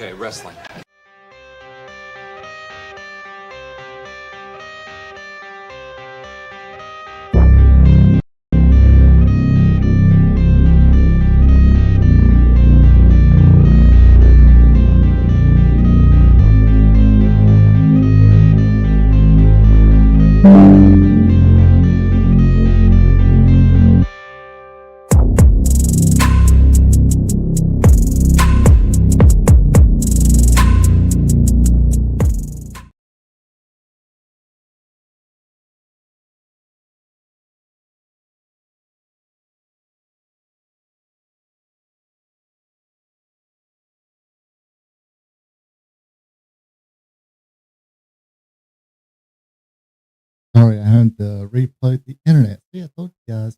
Okay, wrestling. Sorry, I had to replug the internet. See, I told you guys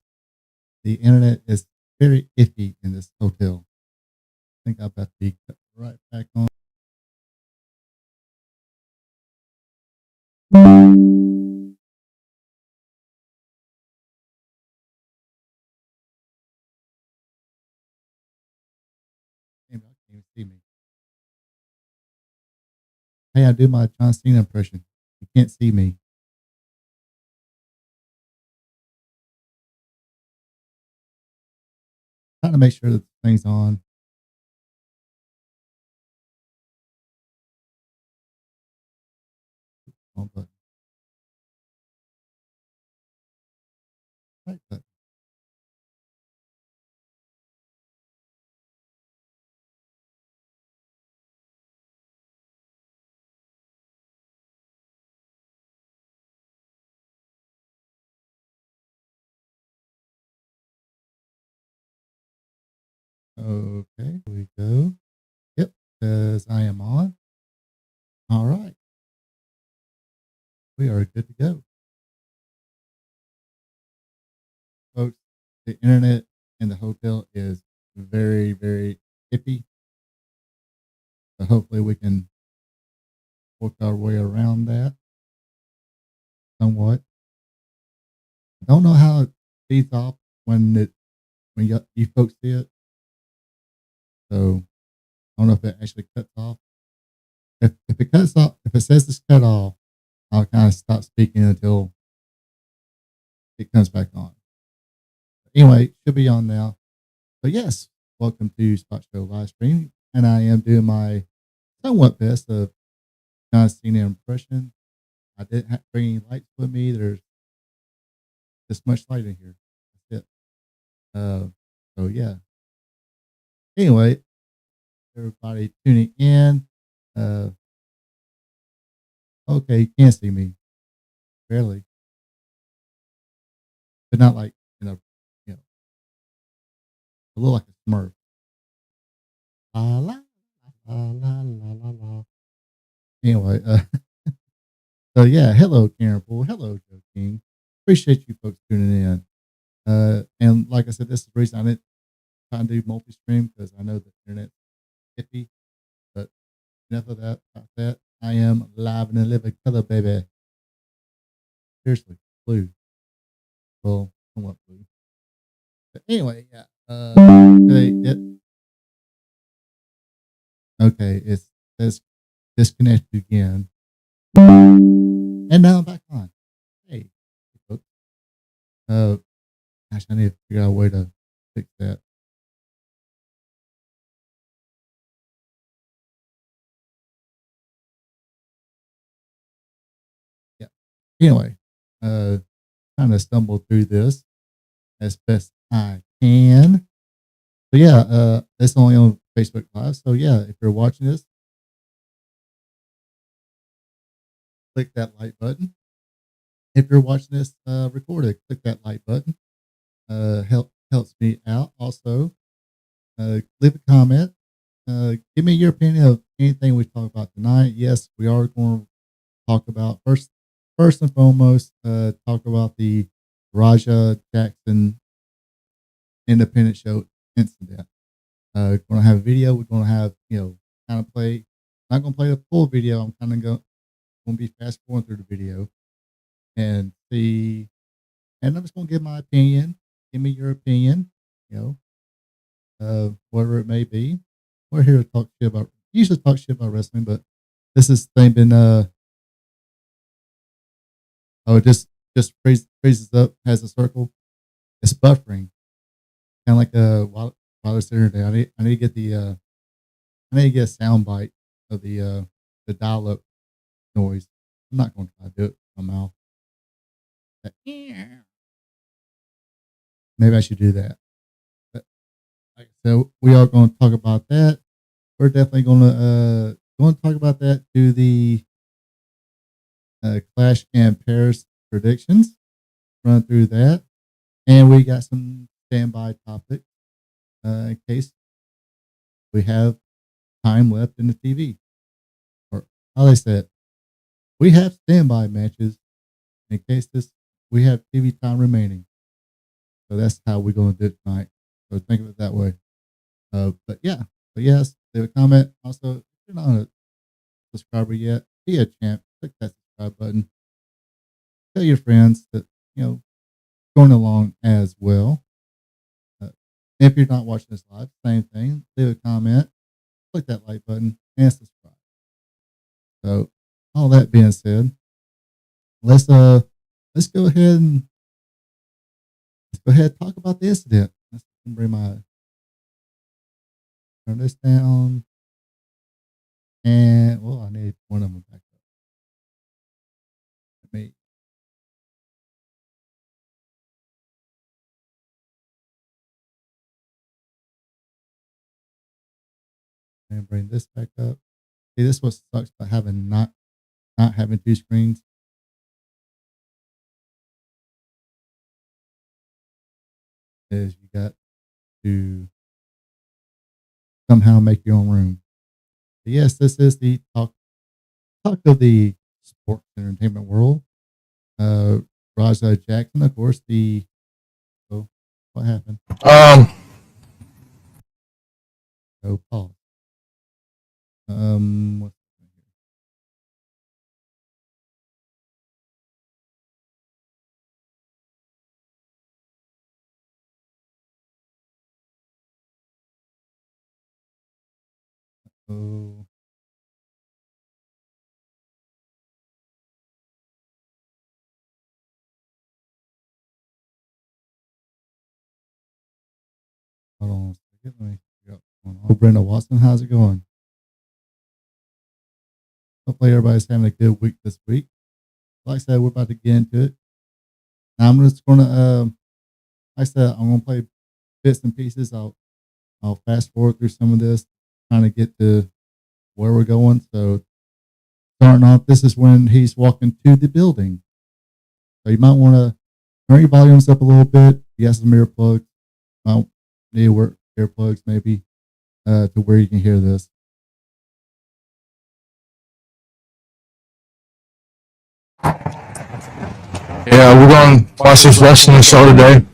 the internet is very iffy in this hotel. I think I'm about to be cut right back on. Maybe I can't even see me. Hey, I do my John Cena impression. You can't see me. Trying to make sure that the thing's on. On button. Right button. Okay, here we go. Yep, says I am on. All right, we are good to go. Folks, the internet in the hotel is very, very iffy. So hopefully we can work our way around that somewhat. I don't know how it feeds off when you folks see it. So I don't know if it actually cuts off. If it cuts off, if it says it's cut off, I'll kind of stop speaking until it comes back on. Anyway, it should be on now. So yes, welcome to Spot Show live stream, and I am doing my somewhat best of John Cena impression. I didn't bring any lights with me. There's this much light in here. That's it. So yeah. Anyway, everybody tuning in. Uh, okay, you can't see me barely, but not like you know, a little like a Smurf. La la la la la la la. Anyway, so yeah, hello Karen Poole, hello Joe King. Appreciate you folks tuning in. And like I said, this is the reason I didn't try and do multi-stream because I know the internet's iffy. But enough of that. About that. I am live in a living color, baby. Seriously, blue. Well, somewhat blue. But anyway, yeah. Okay, it says disconnected again. And now I'm back on. Hey, folks. Gosh, I need to figure out a way to fix that. Yeah. Anyway, trying to stumble through this as best I can. So yeah, it's only on Facebook Live. So yeah, if you're watching this, click that like button. If you're watching this recorded, click that like button. Helps me out. Also, leave a comment. Give me your opinion of anything we talk about tonight. Yes, we are going to talk about first and foremost. Talk about the Raja Jackson independent show incident. Going to have a video. We're going to have kind of play. Not going to play the full video. I'm kind of going to be fast forwarding through the video and see. And I'm just going to give my opinion. Give me your opinion. Whatever it may be. We're here to talk shit about usually talk shit about wrestling, but this thing been just freezes up, has a circle. It's buffering, kind of like a wireless internet. I need to get I need to get a sound bite of the dial up noise. I'm not going to try to do it with my mouth. Maybe I should do that. But like I said, we are going to talk about that. We're definitely going to talk about that through the Clash and Paris predictions. Run through that, and we got some standby topics in case we have time left in the TV. Or how they said, we have standby matches in case we have TV time remaining. So that's how we're going to do it tonight. So think of it that way. But yes, leave a comment. Also, if you're not a subscriber yet, be a champ. Click that subscribe button. Tell your friends that going along as well. If you're not watching this live, same thing. Leave a comment. Click that like button and subscribe. So, all that being said, let's go ahead and talk about the incident. Let's turn this down, and I need one of them back up. Let me bring this back up. See, this is what sucks about having not having two screens. Is you got to somehow make your own room. But yes, this is the talk of the sports entertainment world. Raja Jackson, of course, what happened? Pause. What's hold on a second. Let me figure out what's going on. Brenda Watson, how's it going? Hopefully everybody's having a good week this week. Like I said, we're about to get into it. Now I'm just gonna like I said, I'm gonna play bits and pieces. I'll fast forward through some of this, trying to get to where we're going. So starting off, this is when he's walking to the building. So you might want to turn your volumes up a little bit. You got some earplugs. Might need to work earplugs maybe to where you can hear this. Yeah, we're going to watch this wrestling show today.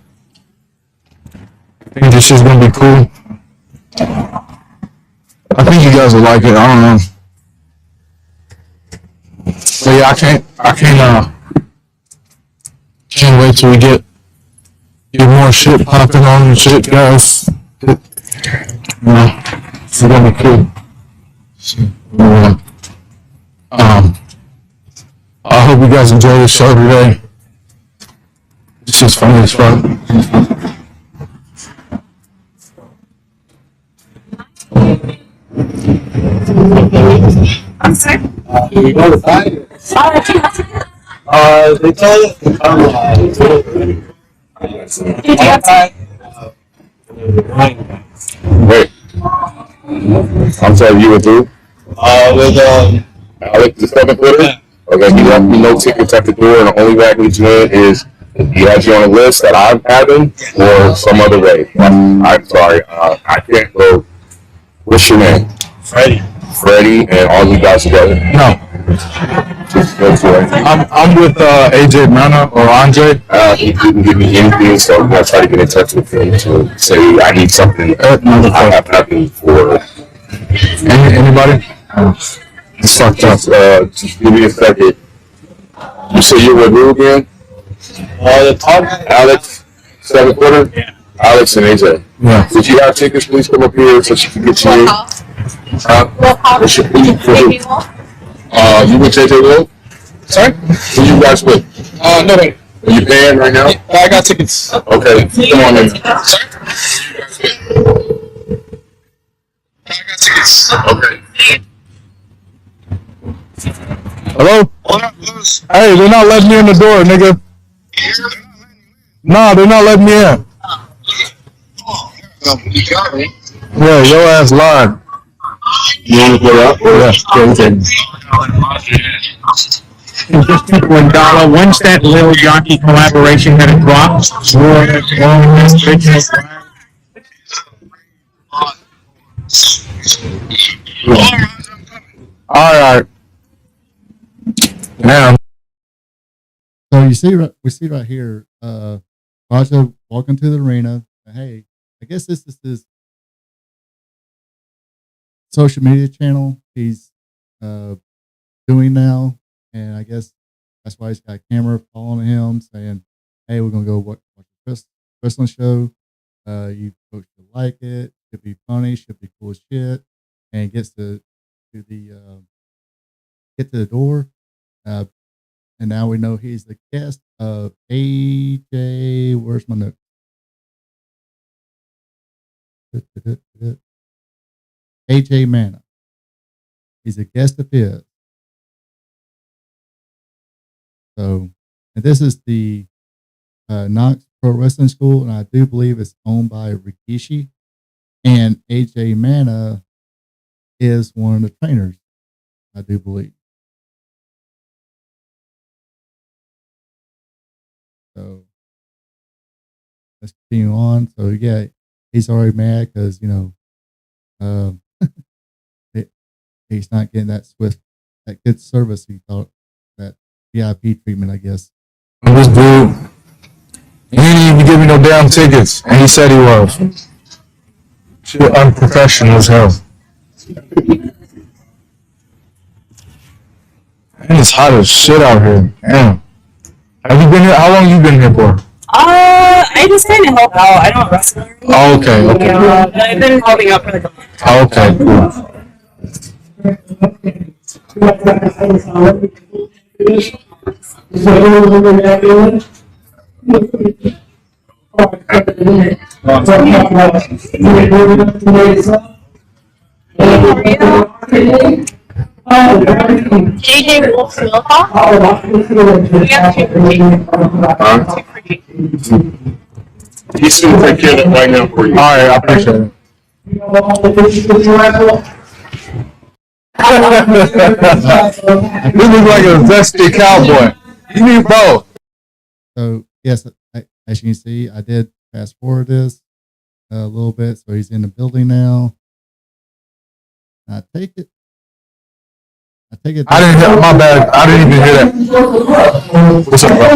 I think this is going to be cool. I think you guys will like it. I don't know. But yeah, can't wait till we get more shit popping on and shit, guys. It's going to be cool. I hope you guys enjoy the show today. It's just funny as fuck. I'm sorry. You go to fight? They told us to come Did you have time? Wait. I'm sorry, you with who? with Alex, the 7-footer? Okay, he left me no tickets at the door, and the only way I can get you in is he has you on a list that I'm having or some other way. I'm sorry, I can't go. What's your name? Freddie. Freddie, and all you guys together? No. I'm with AJ Mana or Andre. He couldn't give me anything, so I'm gonna try to get in touch with him to say I need something. I have nothing for Anybody? It's fucked up. Just give me a second. You say you're with who again? The talk. Alex, 7-footer? Yeah. Alex and AJ. Yeah. Did you have tickets? Please come up here so she can get you in. You with JJ Will? Sorry? Who you guys with? Nobody. Are you paying right now? I got tickets. Okay, come on in. Okay. Hello? Hey, they're not letting me in the door, nigga. Nah, they're not letting me in. Yeah, your ass lied. You want to put up? When Dollar, when's that Lil Yachty collaboration gonna drop? Alright. Now, So we see right here, Raja walking to the arena. Hey, I guess this is his social media channel he's doing now, and I guess that's why he's got a camera following him, saying, "Hey, we're gonna go watch a wrestling show. You folks should like it. Should be funny. Should be cool as shit." And gets to the door. And now we know he's the guest of AJ. Where's my note? AJ Mana. He's a guest of his. So, and this is the Knox Pro Wrestling School, and I do believe it's owned by Rikishi. And AJ Mana is one of the trainers, I do believe. So let's continue on. So yeah, he's already mad because he's not getting that good service he thought, that VIP treatment, I guess. this dude, he didn't even give me no damn tickets, and he said he was. Shit unprofessional as hell. And it's hot as shit out here. Damn. Have you been here? How long you been here for? I just kind of help out. I don't wrestle. Oh, okay. But I've been helping out for like a month. Oh, okay, cool. JJ Wolf Philippa. We got two for you. He's going to take care of that right now for you. Alright, I appreciate it. This looks like a zesty cowboy. You need both. So yes, as you can see, I did fast forward this a little bit. So he's in the building now. I take it. I didn't hear, my bad. I didn't even hear that. What's up, bro?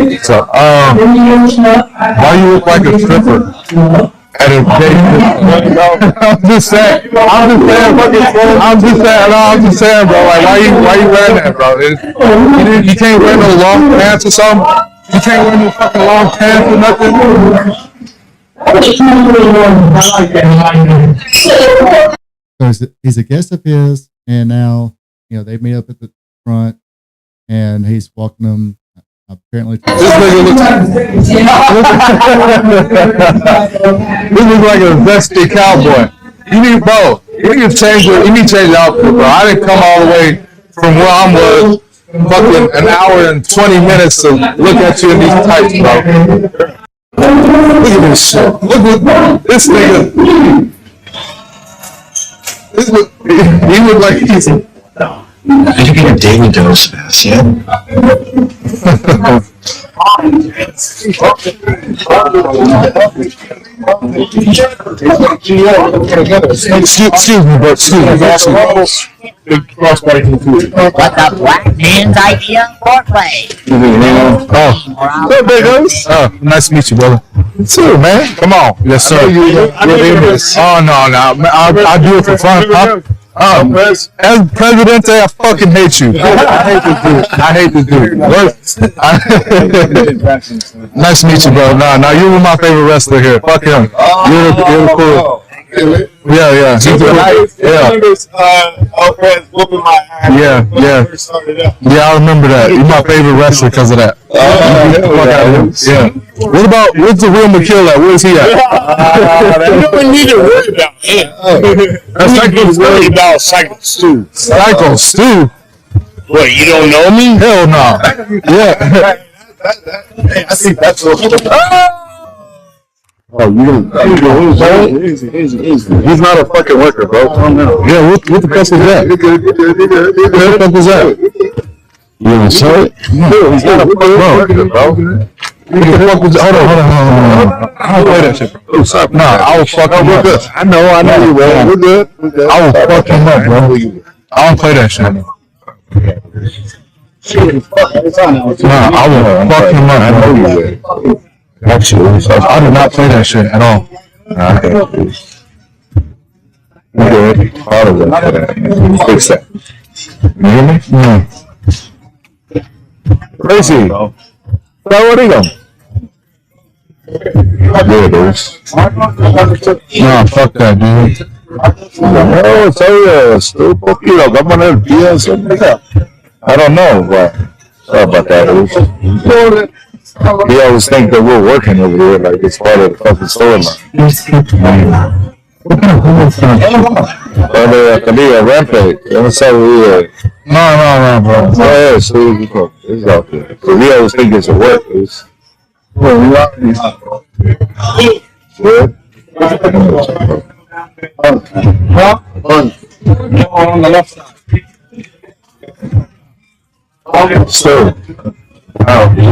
What's up? Why you look like a stripper at a date? I'm just saying, bro. Like, why you wearing that, bro? You can't wear no long pants or something? You can't wear no fucking long pants or nothing? So he's a guest of his, and now they meet up at the front, and he's walking them. Apparently, This nigga looks like a zesty cowboy. You need both. You need to change the outfit, bro. I didn't come all the way from where I was, fucking an hour and 20 minutes to look at you in these tights, bro. Look at this shit. Look at this nigga. He look like he's. You get a daily dose of this, yeah? Excuse me, but big crossbody conclusion. What the black man's idea for play? Oh, hey, big host. Oh, nice to meet you, brother. Too, man. Come on. Yes, sir. Oh, no. I do it for fun. As Presidente, I fucking hate you. I hate this dude. Nice to meet you, bro. Nah, you were my favorite wrestler here. Fuck him. You're cool. Yeah. Yeah, I remember that. He's my favorite wrestler because of that. Yeah. What's the real McKill at? Where's he at? You don't need to worry about him. That's It's worried about Psycho Stu. Psycho Stu. What, you don't know me? Hell no. Yeah. I think that's what. Oh, easy. He's not a fucking worker, bro. Calm down. Yeah, what the fuck is that? What the fuck is that? You gonna show it? No, he's not a fucking worker, bro. What the fuck was that? Hold on. I don't play that shit, bro. Nah, I will fuck him up. I know you will. We're good. I will fuck him up, bro. I don't play that shit. Nah, I will fuck him up, bro. I do not play that shit at all. We're good. Proud of that. Fix that. You hear me? Crazy. So what are you going? Good, dude. Nah, fuck that, dude. No, soy estúpido. Vamos a poner pies. I don't know, but sorry about that, dude. We always think that we're working over here like it's part of the fucking storyline. Camilla, Rampage. That's how we No, bro. yeah, so it's out there. So we always think it's a work. It's good. On the left side. Still. Wow. No.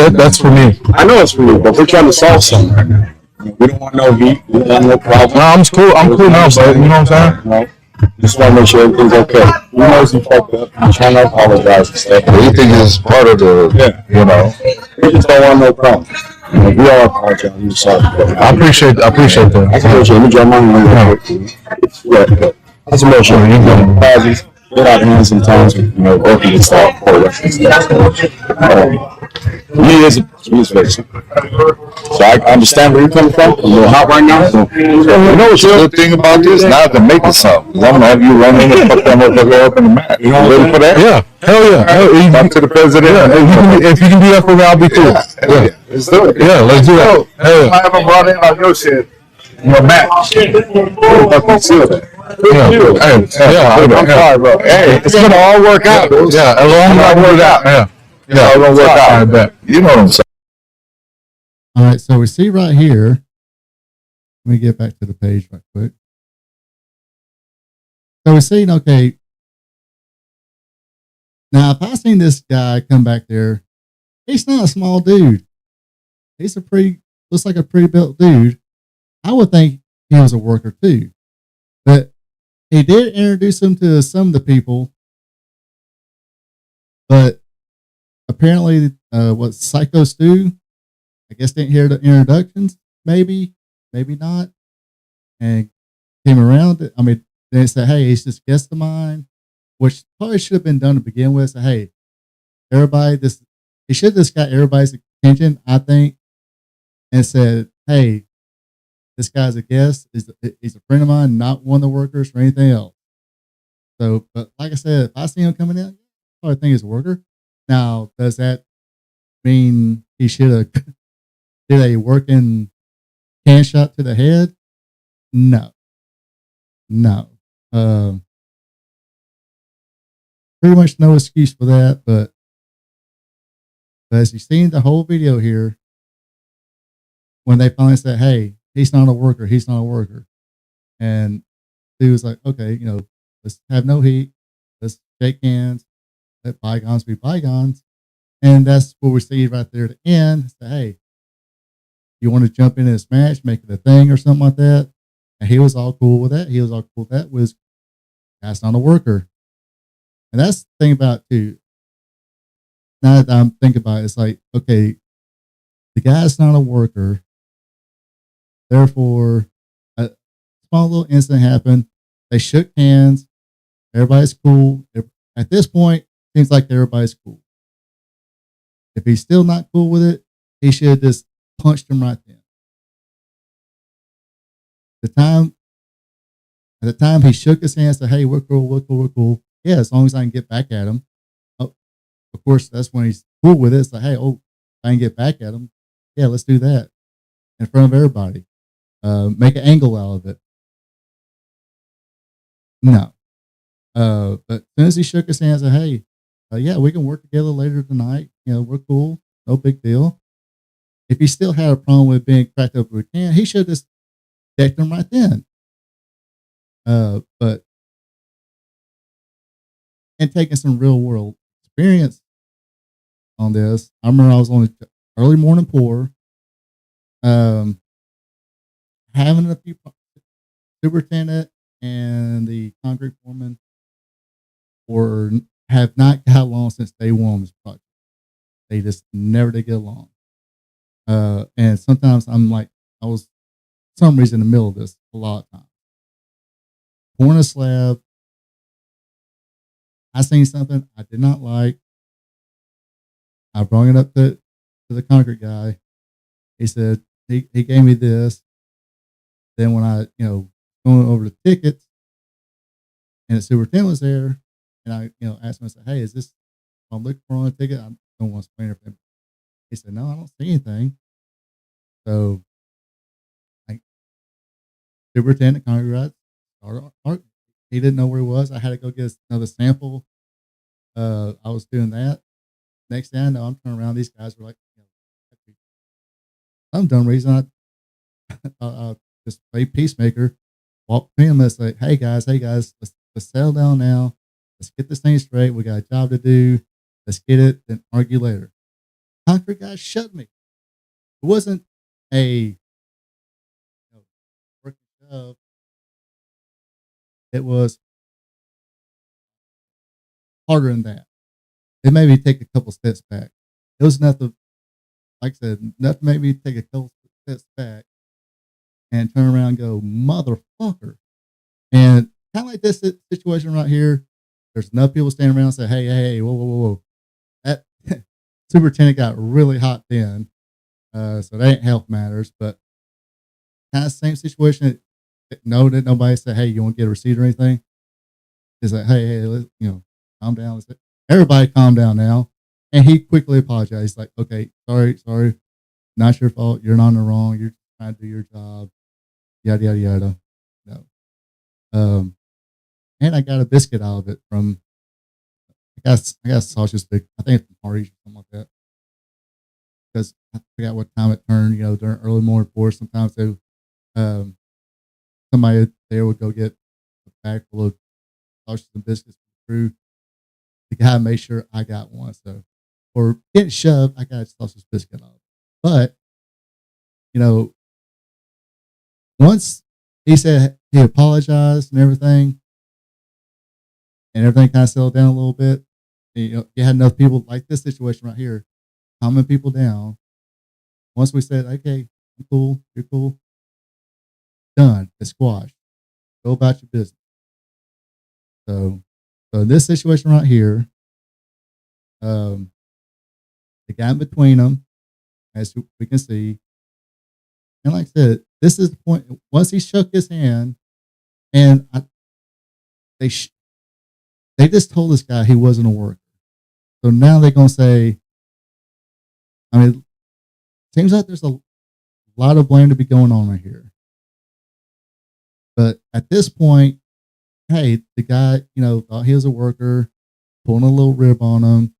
That's for me. I know it's for you, but we're trying to solve something right now. We don't want no heat. We don't want no problem. No, I'm cool. I'm cool now, but you know what I'm saying? Right? Just want to make sure everything's okay. He knows he fucked up. He's trying to apologize and stuff. Everything is part of the, you know. We just don't want no problem. We all apologize. I'm sorry. I appreciate that. I appreciate it. Let me draw my money. Yeah. That's emotional. You know, pauses. Get out of hand sometimes. You know, working and stuff. He is fixing. So I understand where you're coming from. A little hot right now. So, You know what's the good thing about this? Now I can make it something. 'Cause I'm going to have you run in and fuck that motherfucker up in the mat. You ready for that? Yeah. Hell yeah. Talk to the president. If you can do that for me, I'll be cool. Yeah. Let's do it. Yeah, let's do that. Hell yeah. I haven't brought in like your shit. Your mat. Fucking seal that. I'm sorry, bro. Hey, it's gonna all work out. Yeah, as long as I work out. Yeah. It's all gonna work out. I bet. You know what I'm saying? All right, so we see right here. Let me get back to the page right quick. So we're seeing, okay. Now, if I seen this guy come back there, he's not a small dude. He's looks like a pretty built dude. I would think he was a worker too. But he did introduce him to some of the people. But apparently, what Psycho Stu, I guess didn't hear the introductions, maybe not. And came around. I mean, they said, hey, he's just a guest of mine, which probably should have been done to begin with. So, hey, everybody, he should have just got everybody's attention, I think, and said, hey, this guy's a guest. He's a friend of mine, not one of the workers or anything else. So, but like I said, if I see him coming in, I probably think he's a worker. Now, does that mean he should have did a working can shot to the head? No. Pretty much no excuse for that, but as you've seen the whole video here, when they finally said, hey, he's not a worker, and he was like, okay, let's have no heat, let's shake hands, let bygones be bygones. And that's what we see right there at the end. Say, hey, you want to jump into this match, make it a thing or something like that? And he was all cool with that. That's not a worker. And that's the thing about it too. Now that I'm thinking about it, it's like, okay, the guy's not a worker. Therefore, a small little incident happened. They shook hands. Everybody's cool. At this point, seems like everybody's cool. If he's still not cool with it, he should have just punched him right then. At the time he shook his hand and said, "Hey, we're cool, we're cool, we're cool." Yeah, as long as I can get back at him. Oh, of course, that's when he's cool with it. It's like, hey, if I can get back at him, yeah, let's do that in front of everybody. Make an angle out of it. No. But as soon as he shook his hand and said, "Hey, yeah, we can work together later tonight. We're cool. No big deal." If he still had a problem with being cracked up with a can, he should have just decked him right then. But and taking some real world experience on this, I remember I was on the early morning pour, having a few superintendent and the concrete foreman have not got along since day one of this project. They just never did get along. And sometimes I was for some reason in the middle of this a lot of times. Pouring a slab, I seen something I did not like. I brought it up to the concrete guy. He said he gave me this. Then when I going over the tickets, and the superintendent was there, and I asked him, I said, "Hey, is this I'm looking for on a ticket?" I don't want to explain everything. He said, "No, I don't see anything." So, superintendent concrete started. He didn't know where he was. I had to go get another sample. I was doing that. Next thing I know, I'm turning around. These guys were like, some dumb reason I just play peacemaker, walk to him and say, hey guys, let's settle down now. Let's get this thing straight. We got a job to do. Let's get it, then argue later. Concrete guys shut me. It wasn't a working job. It was harder than that. It made me take a couple steps back. It was nothing, like I said, nothing made me take a couple steps back and turn around and go, motherfucker. And kind of like this situation right here, there's enough people standing around and say, hey, whoa. That superintendent got really hot then. So that ain't health matters, but kind of same situation. No, that nobody said, hey, you want to get a receipt or anything? It's like, hey, let's, calm down. Everybody calm down now. And he quickly apologized. He's like, okay, sorry. Not your fault. You're not in the wrong. You're trying to do your job. Yada, yada, yada. No. And I got a biscuit out of it from, I got sausage stick. I think it's from Hardee's or something like that. Because I forgot what time it turned, during early morning pour. Sometimes they, somebody there would go get a bag full of sausages and biscuits for the crew. The guy made sure I got one. So, for getting shoved, I got a sausage biscuit out of it. But, once he said he apologized and everything kind of settled down a little bit, you had enough people like this situation right here, calming people down. Once we said, okay, I'm cool, you're cool, done, it's squashed. Go about your business. So in this situation right here, the guy in between them, as we can see, and like I said, this is the point. Once he shook his hand, and they just told this guy he wasn't a worker. So now they're gonna say, seems like there's a lot of blame to be going on right here. But at this point, hey, the guy, thought he was a worker, pulling a little rib on him.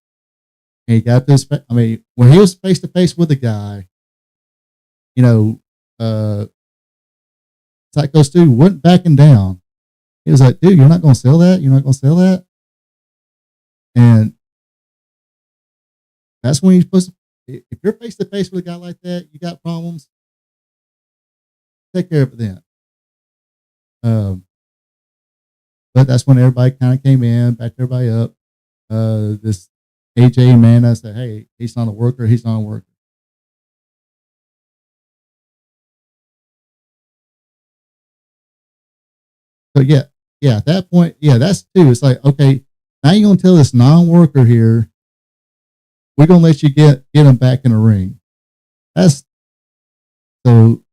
And he got this. When he was face to face with the guy, Psycho Stu wasn't backing down. He was like, dude, you're not going to sell that? You're not going to sell that? And that's when you're supposed to, if you're face to face with a guy like that, you got problems, take care of it then. But that's when everybody kind of came in, backed everybody up. This AJ man, I said, hey, he's not a worker. He's not a worker. So yeah, at that point, that's too. It's like, okay, now you're gonna tell this non-worker here we're gonna let you get him back in the ring. That's so.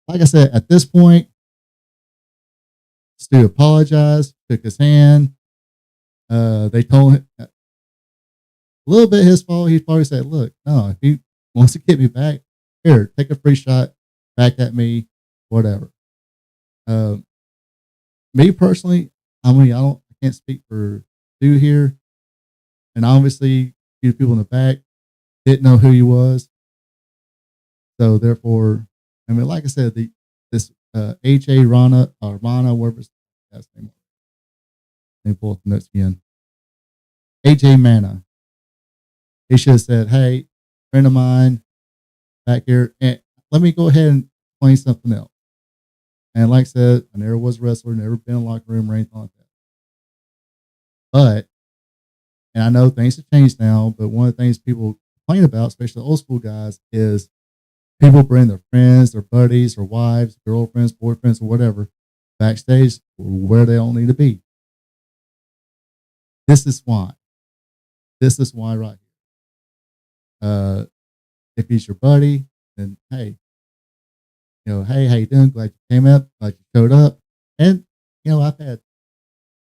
Like I said, at this point, Stu apologized, took his hand. They told him a little bit his fault. He probably said, "Look, no, if he wants to get me back, here, take a free shot back at me, whatever." Me personally, I can't speak for Stu here, and obviously, the people in the back didn't know who he was, so therefore, I mean, like I said, this H.A. Rana or Rana, whatever his last name was. Let me pull up the notes again. H.A. Mana. He should have said, "Hey, friend of mine back here, and let me go ahead and explain something else." And like I said, I never was a wrestler, never been in a locker room or anything like that. But, and I know things have changed now, but one of the things people complain about, especially the old school guys, is people bring their friends, their buddies, their wives, girlfriends, boyfriends, or whatever backstage where they don't need to be. This is why. This is why right here. If he's your buddy, then hey, hey, how you doing? Glad you came up, glad you showed up. And, I've had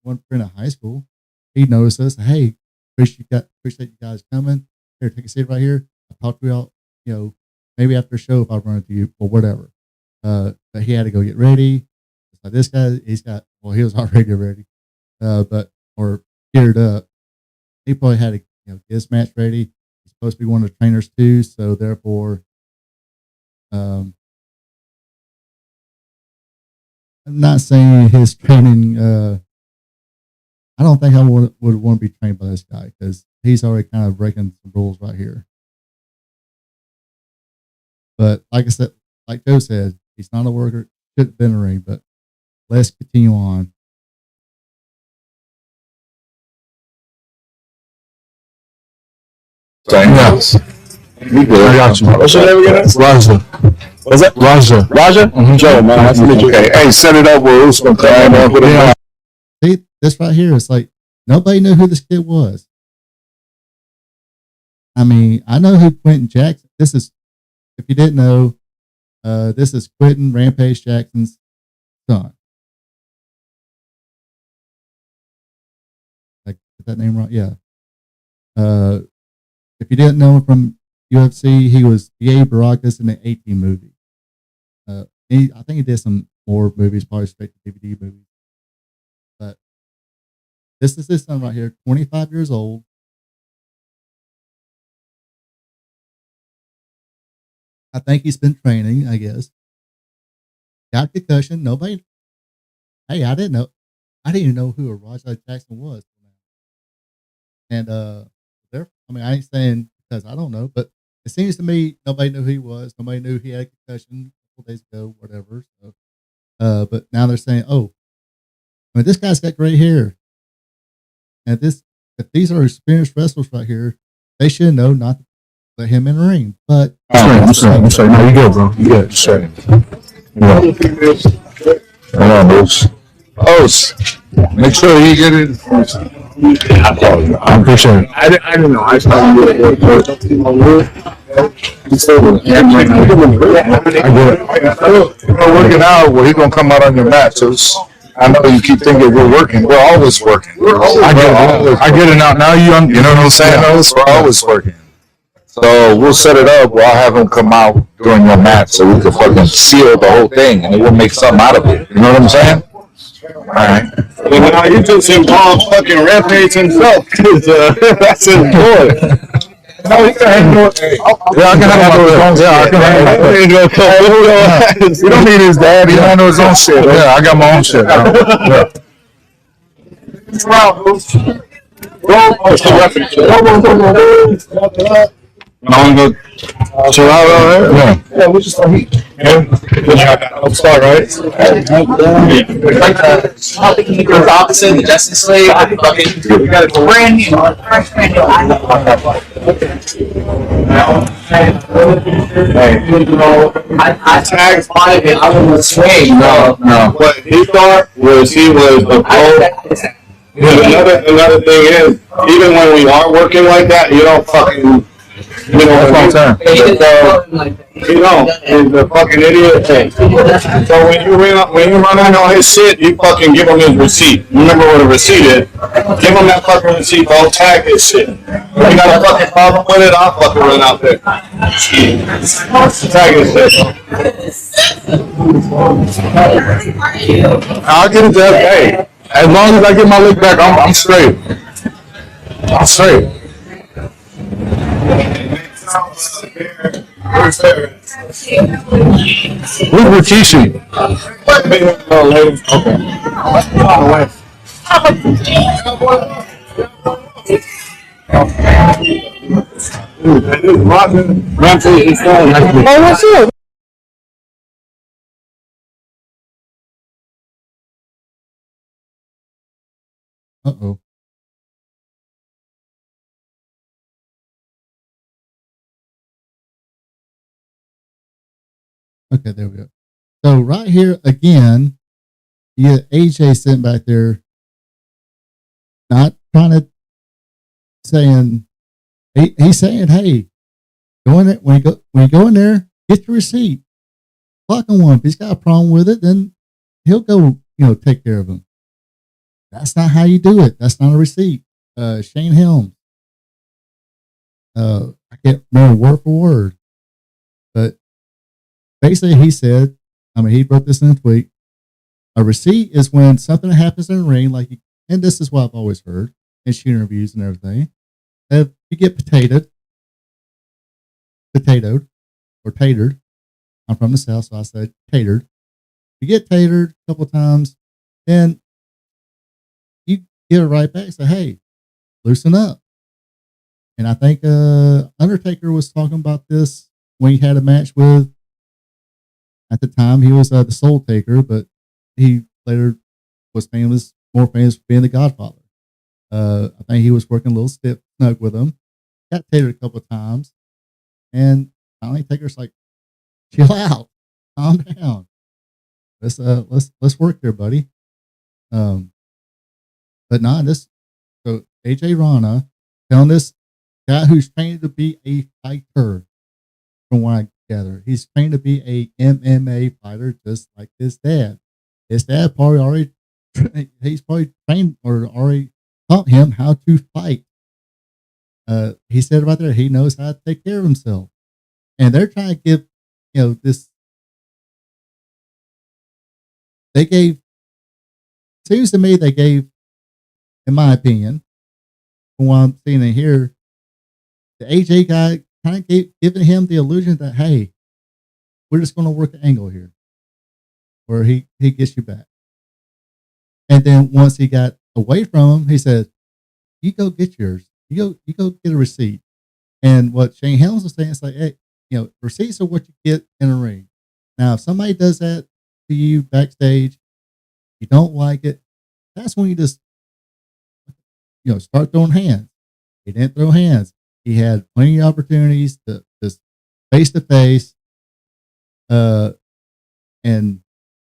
one friend in high school. He noticed us. Hey, appreciate you guys coming. Here, take a seat right here. I'll talk to you all, maybe after the show if I run into you or whatever. But he had to go get ready. It's like this guy, he was already ready. Or geared up. He probably had to, get his match ready. He's supposed to be one of the trainers too. So therefore, I'm not saying his training. I don't think I would want to be trained by this guy because he's already kind of breaking some rules right here. But like I said, like Joe said, he's not a worker. Should have been a ring. But let's continue on. Yes. I got you. What's your name again? Raja. What's that? Raja. Raja? Mm-hmm. Joe, man. Nice to meet you. Okay. Hey, set it up where who's going to come on with it. See, this right here, it's like nobody knew who this kid was. I mean, I know who Quentin Jackson. This is, if you didn't know, this is Quentin Rampage Jackson's son. Like, get that name right? Yeah. If you didn't know him from UFC, he was B.A. Baracus in the 18 movie. I think he did some more movies, probably straight to DVD movies. But this is his son right here, 25 years old. I think he's been training, I guess. Got concussion. Nobody. Hey, I didn't even know who a Rajah Jackson was. And I ain't saying because I don't know, but it seems to me nobody knew who he was. Nobody knew he had a concussion a couple days ago, whatever. So, but now they're saying, oh, this guy's got gray hair, and if these are experienced wrestlers right here, they should know not to let him in the ring. But I'm sorry. No, you good, bro. You good. Sorry. Yeah. Hold on, Bruce. Oh, make sure he get it. I appreciate it. I didn't know. I started We're working out where he's going to come out on your mat. So I know you keep thinking we're working. We're always working. I get it now. Now you know what I'm saying? We're always working. So we'll set it up. We'll have him come out during your match so we can fucking seal the whole thing and we'll make something out of it. You know what I'm saying? All right. Well, now you just involved fucking Rampage himself. That's his boy. No, he can handle it. Yeah, I can handle it. Yeah, I can handle it. You don't need his dad. He handle his own shit. Yeah, I got my own shit. Yeah. I'm gonna go chill out over there. Yeah, we just start heat. I'm start, right? How the Keeper Robinson, the Justice League, we got a brand new, fresh brand new. I tagged five and I was swing. No. What he thought was he was the pro. Another thing is, even when we are working like that, you don't fucking, you know That's what what I'm I'm saying. saying? You know, he's a fucking idiot. So when you run in on his shit, you fucking give him his receipt. Remember what a receipt is? Give him that fucking receipt. Don't tag his shit. If you got a fucking problem with it, I'll fucking run out there. Tag his shit. I'll get it that. Hey, as long as I get my lick back, I'm straight. I'm straight. Who's Rikishi? Oh, what's up? Uh-oh. Okay, there we go. So right here again, you get AJ sitting back there, not trying to saying he's saying, hey, go in there when you go in there, get your receipt. Fuck on one. If he's got a problem with it, then he'll go, take care of him. That's not how you do it. That's not a receipt. Shane Helms. I can't remember word for word, but basically he said, he wrote this in a tweet. A receipt is when something happens in the ring, and this is what I've always heard in shoot interviews and everything. If you get potatoed or tatered. I'm from the South, so I said tatered. You get tatered a couple of times, then you get it right back. Say, hey, loosen up. And I think Undertaker was talking about this when he had a match with, at the time, he was the Soul Taker, but he later was more famous for being the Godfather. I think he was working a little snug with him. Got tatered a couple of times. And finally Taker's like, chill out. Calm down. Let's work there, buddy. But not this. So AJ Rana telling this guy who's trained to be a fighter, from what I gather, he's trained to be a MMA fighter, just like his dad. His dad probably already he's probably trained or already taught him how to fight. He said about there he knows how to take care of himself, and they're trying to give this. They gave. Seems to me they gave, in my opinion, from what I'm seeing in here, the AJ guy kind of giving him the illusion that, hey, we're just going to work the angle here, where he gets you back. And then once he got away from him, he said, "You go get yours. You go get a receipt." And what Shane Helms was saying is like, hey, receipts are what you get in a ring. Now, if somebody does that to you backstage, you don't like it, that's when you just start throwing hands. He didn't throw hands. He had plenty of opportunities to just face to face, and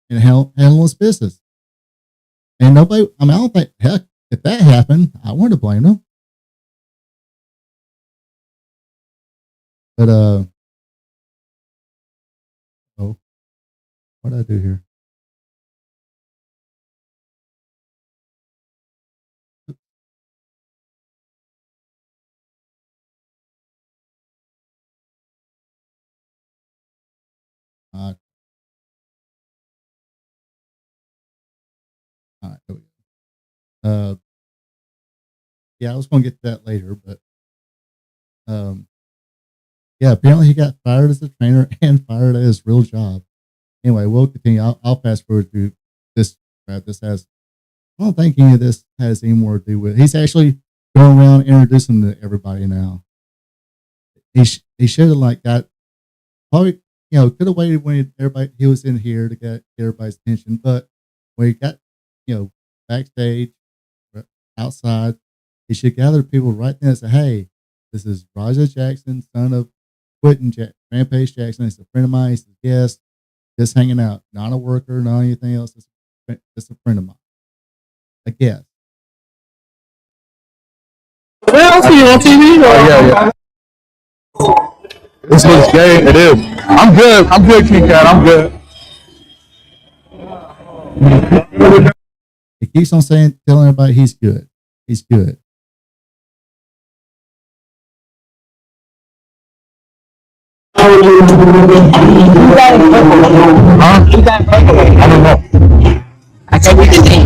handle his business. And nobody. I don't think, heck, if that happened, I wouldn't have blamed him. But oh, what did I do here? All right, there we go. Yeah, I was going to get to that later, but yeah, apparently he got fired as a trainer and fired at his real job. Anyway, we'll continue. I'll fast forward through this. This has. I don't think any of this has any more to do with. He's actually going around introducing to everybody now. He should have got probably could have waited when he was in here to get everybody's attention, but when he got backstage outside, he should gather people right then and say, "Hey, this is Raja Jackson, son of Quentin Rampage Jackson. He's a friend of mine. He's a guest, just hanging out, not a worker, not anything else. Just a friend of mine, a guest." Yeah, I see you on TV. Oh, yeah. This looks gay. It is. I'm good. I'm good, King Cat. I'm good. He keeps on telling everybody he's good. He's good. Huh? I don't know. I said we can name.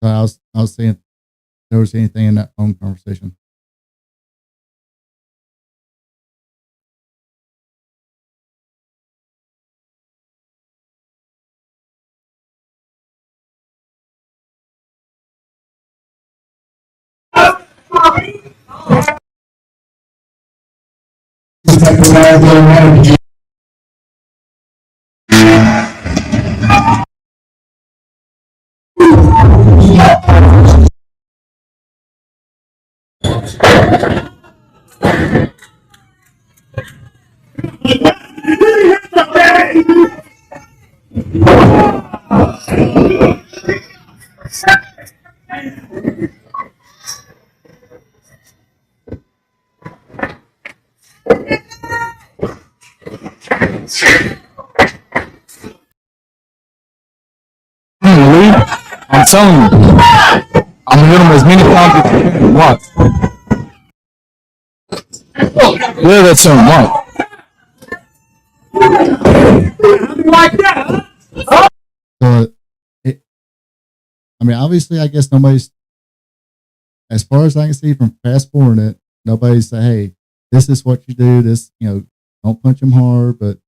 So I was saying if there was anything in that phone conversation. Lee, I'm telling you, I'm gonna hit him as many times as I can. Watch. Yeah, that's him. Watch. So, I mean, obviously, I guess nobody's, as far as I can see from fast forwarding it, nobody's say, hey, this is what you do. This, don't punch him hard, but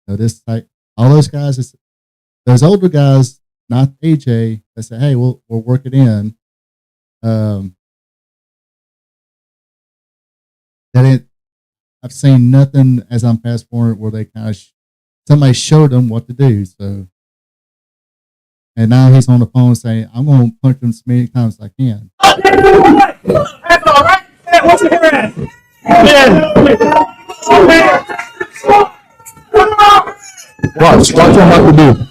this type, all those guys, those older guys, not AJ, that say, hey, we'll work it in. I've seen nothing as I'm fast forward where they kind of somebody showed them what to do. So, and now he's on the phone saying, I'm going to punch him as many times as I can. That's all right. What's your hair Watch what I'm about to do.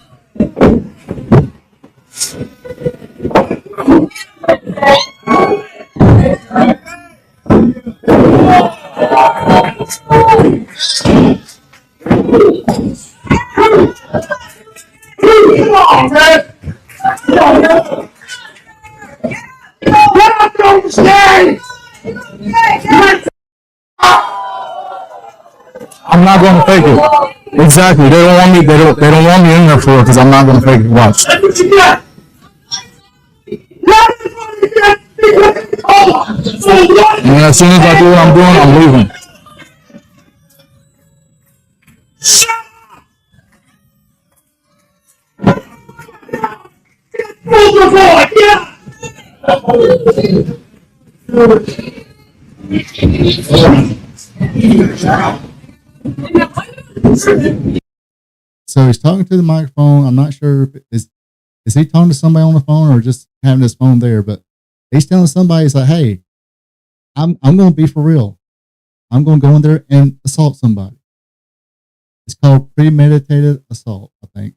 I'm not going to fake it. Exactly. They don't want me. They don't want me in there for it because I'm not going to fake it. Watch. And as soon as I do what I'm doing, I'm leaving. So he's talking to the microphone. I'm not sure if is he talking to somebody on the phone or just having his phone there, but he's telling somebody, he's like, hey, I'm going to be for real. I'm going to go in there and assault somebody. It's called premeditated assault, I think.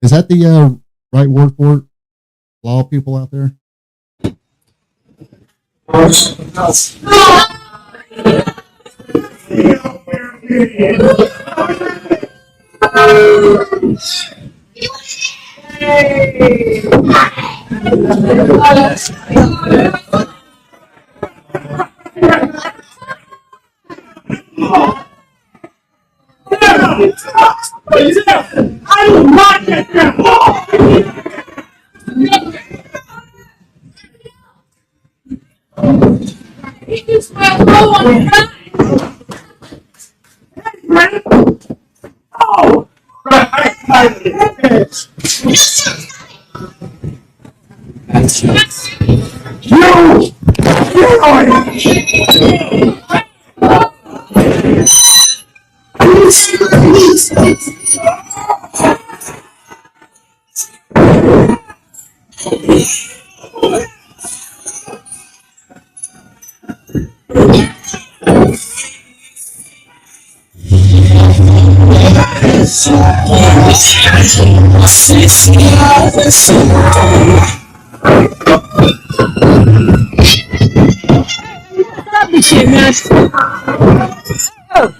Is that the right word for it? Law people out there? I will not get them. It's my phone. Oh! Stop the shit, man. Oh.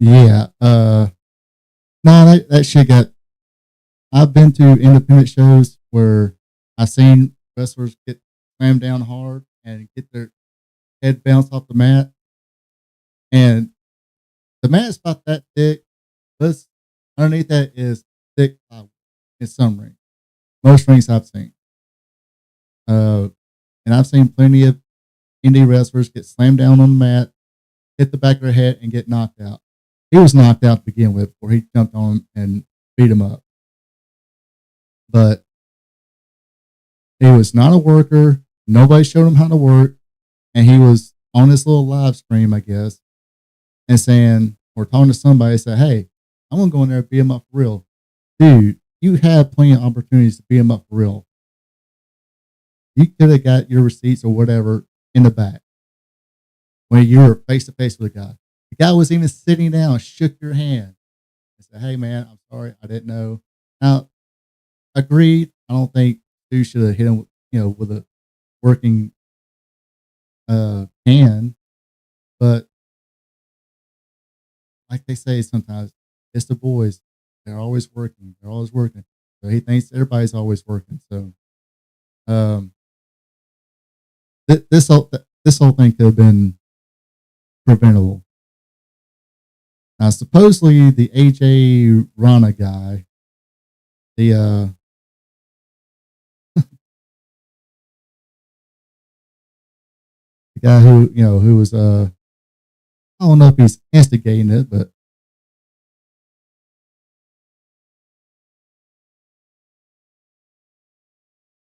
Yeah. No, that shit got. I've been to independent shows where I seen wrestlers get slammed down hard and get their head bounced off the mat, and the mat's about that thick. But underneath that is thick plywood in some rings. Most rings I've seen. And I've seen plenty of indie wrestlers get slammed down on the mat, hit the back of their head, and get knocked out. He was knocked out to begin with before he jumped on him and beat him up. But he was not a worker. Nobody showed him how to work. And he was on this little live stream, I guess, and saying, or talking to somebody, say, hey, I'm going to go in there and beat him up for real. Dude, you had plenty of opportunities to beat him up for real. You could have got your receipts or whatever in the back when you were face to face with a guy. The guy was even sitting down, shook your hand, and said, hey, man, I'm sorry. I didn't know. Now, agreed. I don't think Stu should have hit him, with a working can, but like they say sometimes, it's the boys. They're always working. They're always working. So he thinks everybody's always working. So, this whole thing could have been preventable. Now, supposedly the AJ Rana guy, the the guy who was I don't know if he's instigating it, but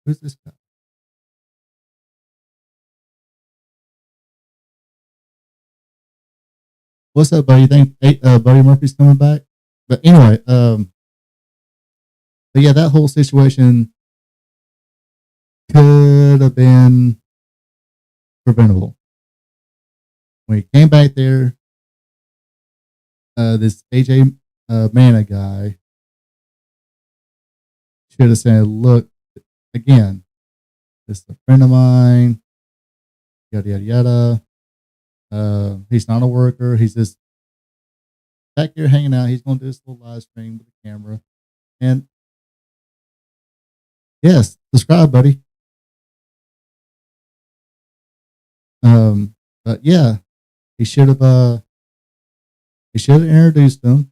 who's this guy? What's up, buddy? You think Buddy Murphy's coming back? But anyway, but yeah, that whole situation could have been preventable. When he came back there, this AJ Mana guy should have said, look, again, this is a friend of mine, yada, yada, yada. He's not a worker. He's just back here hanging out. He's going to do this little live stream with the camera. And yes, subscribe, buddy. But yeah, he should have introduced them.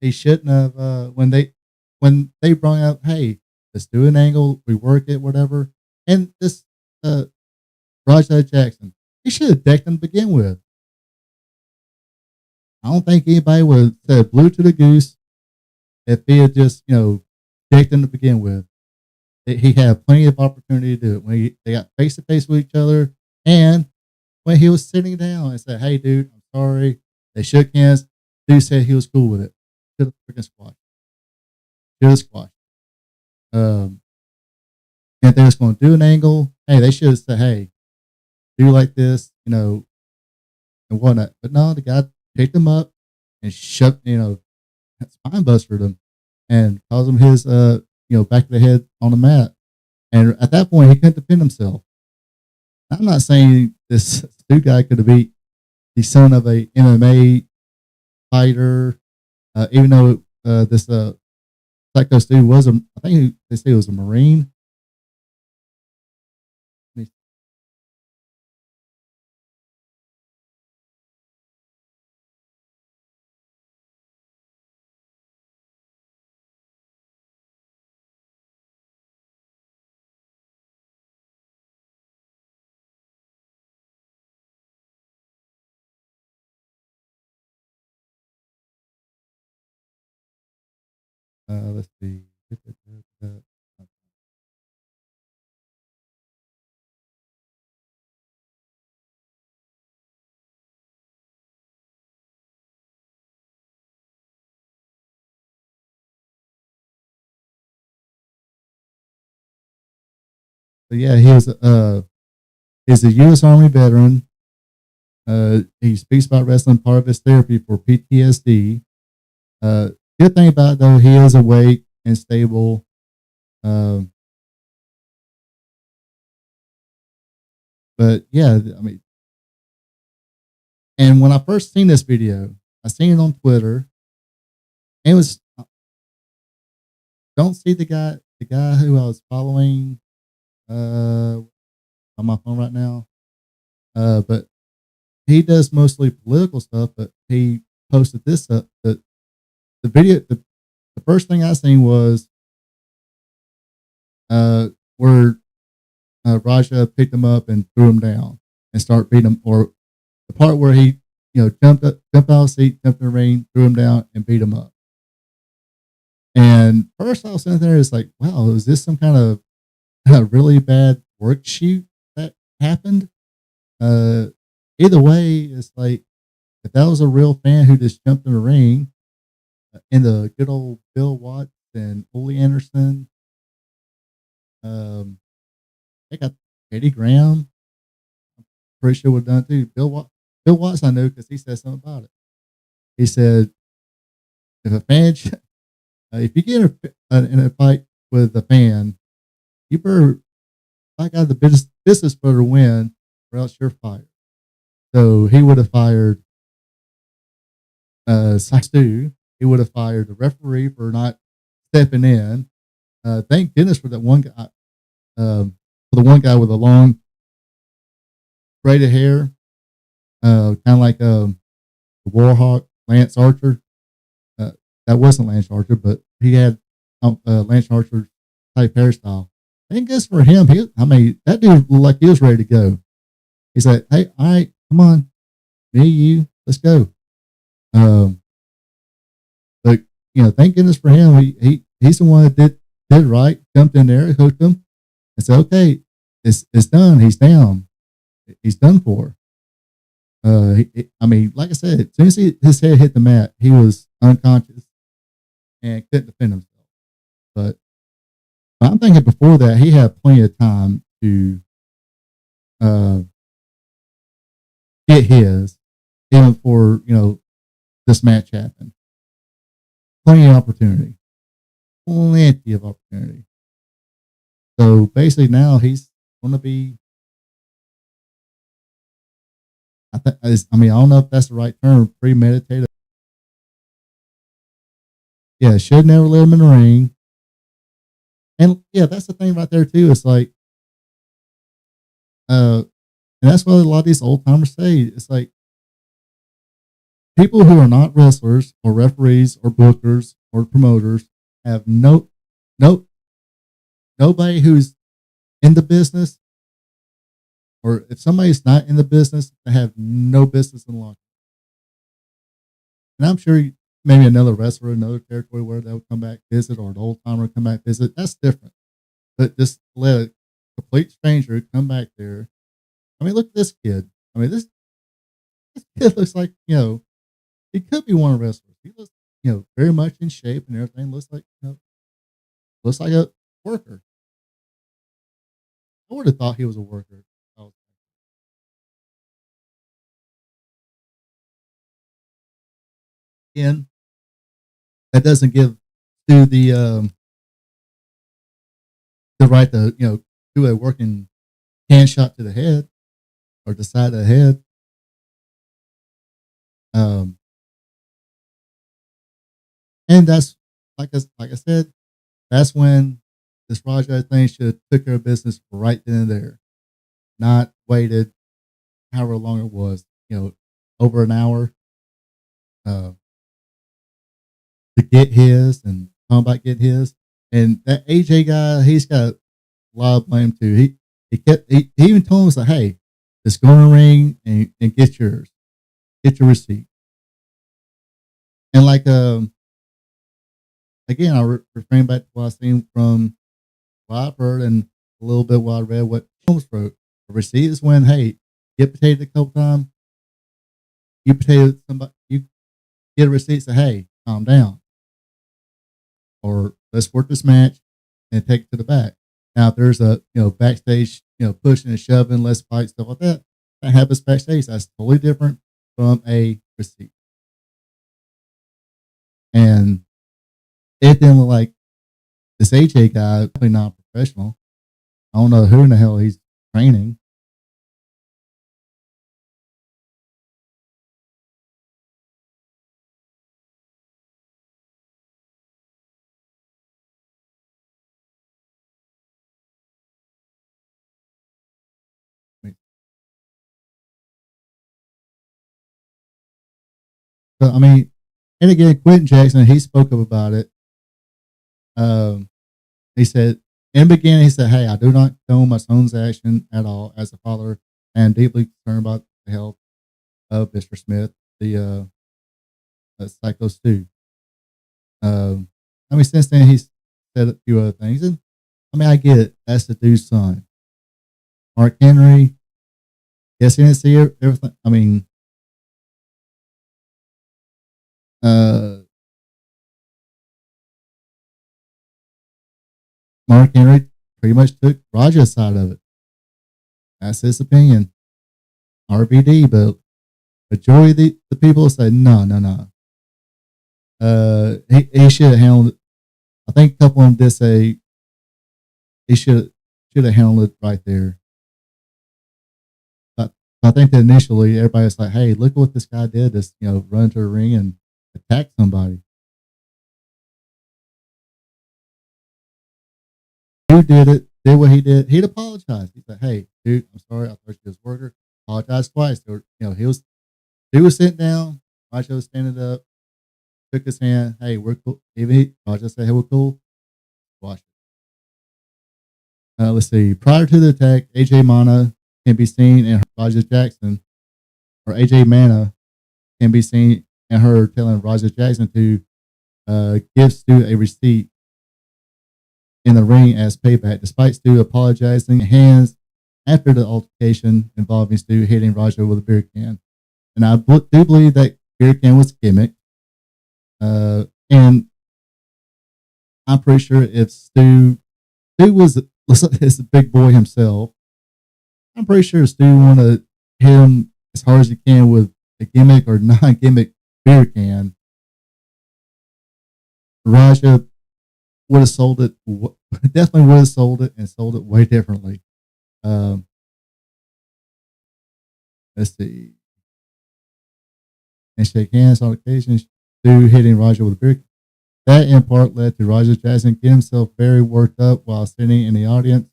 He shouldn't have when they brought up, hey, let's do an angle, we work it, whatever. And this Rajah Jackson, he should have decked him to begin with. I don't think anybody would have said blue to the goose if he had just, kicked him to begin with. He had plenty of opportunity to do it when they got face to face with each other, and when he was sitting down and said, "Hey, dude, I'm sorry." They shook hands. Dude said he was cool with it. Should have freaking squashed. Should have squashed. If they was going to do an angle, hey, they should have said, "Hey, do like this," and whatnot. But no, the guy picked him up and shoved, spine busted him and caused him his, back of the head on the mat. And at that point, he couldn't defend himself. I'm not saying this Stu guy could have beat the son of a MMA fighter, even though this Psycho Stu was I think they say he was a Marine. Let's see. So yeah, he's a U.S. Army veteran. He speaks about wrestling part of his therapy for PTSD. Good thing about it, though, he is awake and stable. But yeah, I mean, and when I first seen this video, I seen it on Twitter. And it was don't see the guy who I was following on my phone right now. But he does mostly political stuff. But he posted this up. The video. The first thing I seen was where Raja picked him up and threw him down and started beating him, or the part where he jumped out of the seat, jumped in the ring, threw him down, and beat him up. And first I was sitting there, it's like, wow, is this some kind of really bad work shoot that happened? Either way, it's like if that was a real fan who just jumped in the ring, in the good old Bill Watts and Ole Anderson, they got Eddie Graham. I'm pretty sure would have done it too. Bill Watts, I know because he said something about it. He said, if a fan, if you get in a fight with a fan, you better back out of the business for to win, or else you're fired. So he would have fired Stu. He would have fired the referee for not stepping in. Thank goodness for that one guy, for the one guy with the long braided hair, kind of like the Warhawk, Lance Archer. That wasn't Lance Archer, but he had Lance Archer type hairstyle. Thank goodness for him. That dude looked like he was ready to go. He said, "Hey, all right, come on, me, you, let's go." But thank goodness for him. He's the one that did right. Jumped in there, hooked him, and said, "Okay, it's done. He's down. He's done for." Like I said, as soon as his head hit the mat, he was unconscious and couldn't defend himself. But I'm thinking before that, he had plenty of time to get his, even before this match happened. Plenty of opportunity. Plenty of opportunity. So basically now he's going to be, I don't know if that's the right term, premeditated. Yeah, should never let him in the ring. And yeah, that's the thing right there too. It's like, and that's what a lot of these old timers say. It's like people who are not wrestlers or referees or bookers or promoters have nobody who's in the business, or if somebody's not in the business, they have no business in life. And I'm sure maybe another wrestler, another territory where they would come back visit, or an old timer come back visit. That's different. But just let a complete stranger come back there. I mean, look at this kid. I mean, this kid looks like, he could be one of the wrestlers. He looks, very much in shape and everything. Looks like a worker. I would have thought he was a worker. Again, that doesn't give Stu the right to, do a working hand shot to the head or the side of the head. And that's like I said, that's when this Raja thing should have took care of business right then and there, not waited however long it was, over an hour to get his and talking about getting his. And that AJ guy, he's got a lot of blame too. He even told us like, hey, just go in the ring and get yours, get your receipt. And like again, I refrain back to what I've seen from what I've heard and a little bit what I read what Holmes wrote. A receipt is when, hey, get potato a couple times, you potato somebody, you get a receipt, say, hey, calm down, or let's work this match and take it to the back. Now, if there's a backstage, pushing and shoving, let's fight, stuff like that, that happens backstage. That's totally different from a receipt. And it didn't look like this AJ guy, probably not professional. I don't know who in the hell he's training. So, I mean, and again, Quentin Jackson, he spoke up about it. He said, in the beginning, he said, hey, I do not condone my son's action at all. As a father, I am deeply concerned about the health of Mr. Smith, the Psycho Stu. I mean, since then, he's said a few other things. And I mean, I get it. That's the dude's son. Mark Henry, yes, he didn't see everything. I mean, Mark Henry pretty much took Raja's side of it. That's his opinion. RVD, but majority of the people say no. He should have handled it. I think a couple of them did say he should have handled it right there. But I think that initially everybody was like, hey, look what this guy did, just run to the ring and attack somebody. Who did it, did what he did, he'd apologize. He said, hey, dude, I'm sorry, I thought you was a worker. Apologized twice. He was sitting down, Raja was standing up, took his hand, hey, we're cool. Even Raja said, hey, we're cool. Watch it. Let's see. Prior to the attack, AJ Mana can be seen in Raja Jackson, or AJ Mana can be seen in her telling Raja Jackson to give Stu a receipt in the ring as payback, despite Stu apologizing hands after the altercation involving Stu hitting Raja with a beer can. And I do believe that beer can was gimmick. And I'm pretty sure if Stu was a big boy himself, I'm pretty sure Stu wanted to hit him as hard as he can with a gimmick or non-gimmick beer can. Raja would have sold it, definitely would have sold it and sold it way differently. Let's see. And shake hands on occasion, Stu hitting Raja with a beer can. That in part led to Raja Jackson getting himself very worked up while sitting in the audience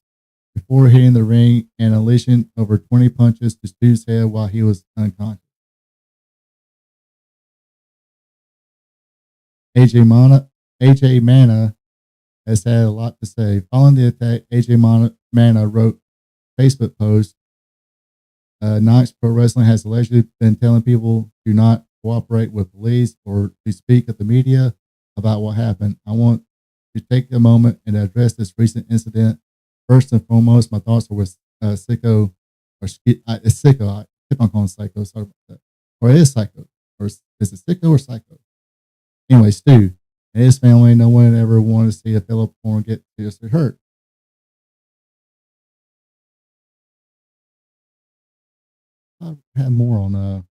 before hitting the ring and unleashing over 20 punches to Stu's head while he was unconscious. AJ Mana has had a lot to say. Following the attack, AJ Mana wrote a Facebook post. Knox Pro Wrestling has allegedly been telling people do not cooperate with police or to speak at the media about what happened. I want to take a moment and address this recent incident. First and foremost, my thoughts are with Sicko, it's Sicko. I keep on calling Psycho. Sorry about that. Or it is Psycho. Or is it Sicko or Psycho? Anyway, Stu and his family, no one ever wanted to see a fellow porn get seriously hurt. I had more on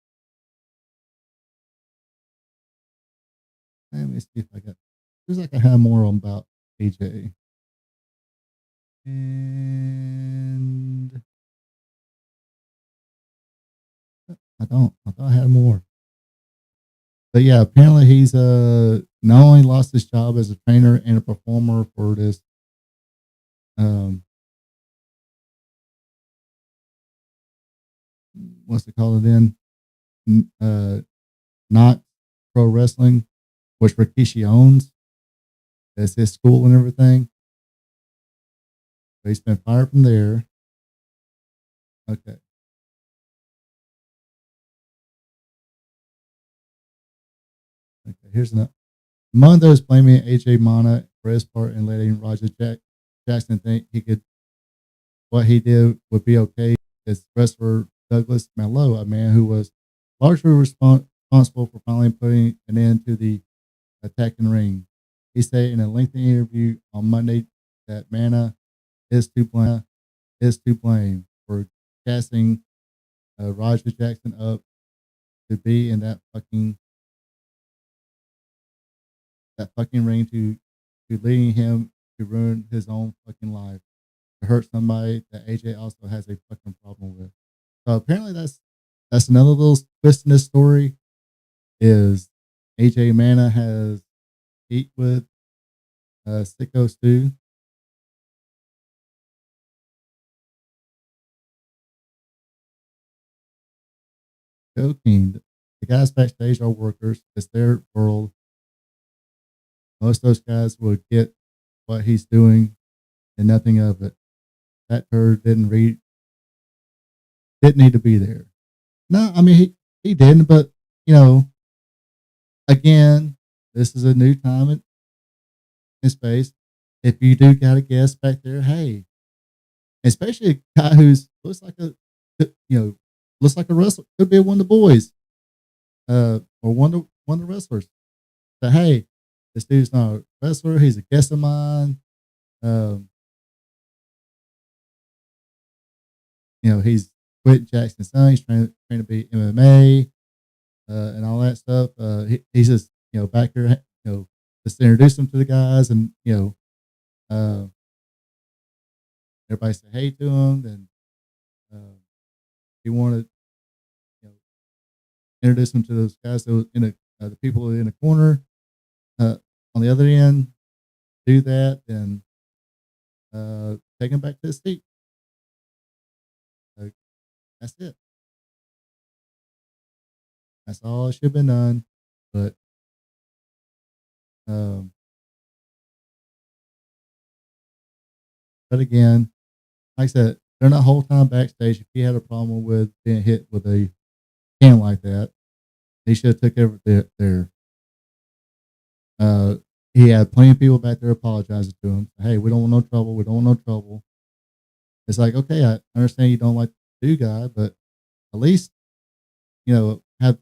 let me see if I got. Feels like I had more on about AJ. And I don't. I thought I had more. But yeah, apparently he's not only lost his job as a trainer and a performer for this what's it called then? Not Pro Wrestling, which Rikishi owns. That's his school and everything. So he's been fired from there. Okay. Okay, here's another. Among those blaming AJ Mana for his part in letting Roger Jackson think what he did would be okay is wrestler Douglas Mallow, a man who was largely responsible for finally putting an end to the attack in the ring. He said in a lengthy interview on Monday that Mana is to blame for gassing Roger Jackson up to be in that fucking ring to leading him to ruin his own fucking life, to hurt somebody that AJ also has a fucking problem with. So apparently that's another little twist in this story is AJ Mana has heat with Sicko Stu. Joking. The guys backstage are workers. It's their world. Most of those guys will get what he's doing and nothing of it. That turd didn't need to be there. No, I mean he didn't, but again, this is a new time in space. If you do got a guest back there, hey, especially a guy who's looks like a wrestler, could be one of the boys, or one of the wrestlers. So hey, this dude's not a wrestler. He's a guest of mine. He's quit Jackson's son. He's trying to be MMA and all that stuff. He's just back here, just introduce him to the guys, and everybody say hey to him. Then he wanted introduce him to those guys that was in the people in the corner. On the other end, do that, and take him back to his seat. That's it. That's all should have been done. But again, like I said, they're not whole time backstage. If he had a problem with being hit with a can like that, he should have took everything there. He had plenty of people back there apologizing to him. Hey, we don't want no trouble. We don't want no trouble. It's like, okay, I understand you don't like the new guy, but at least, have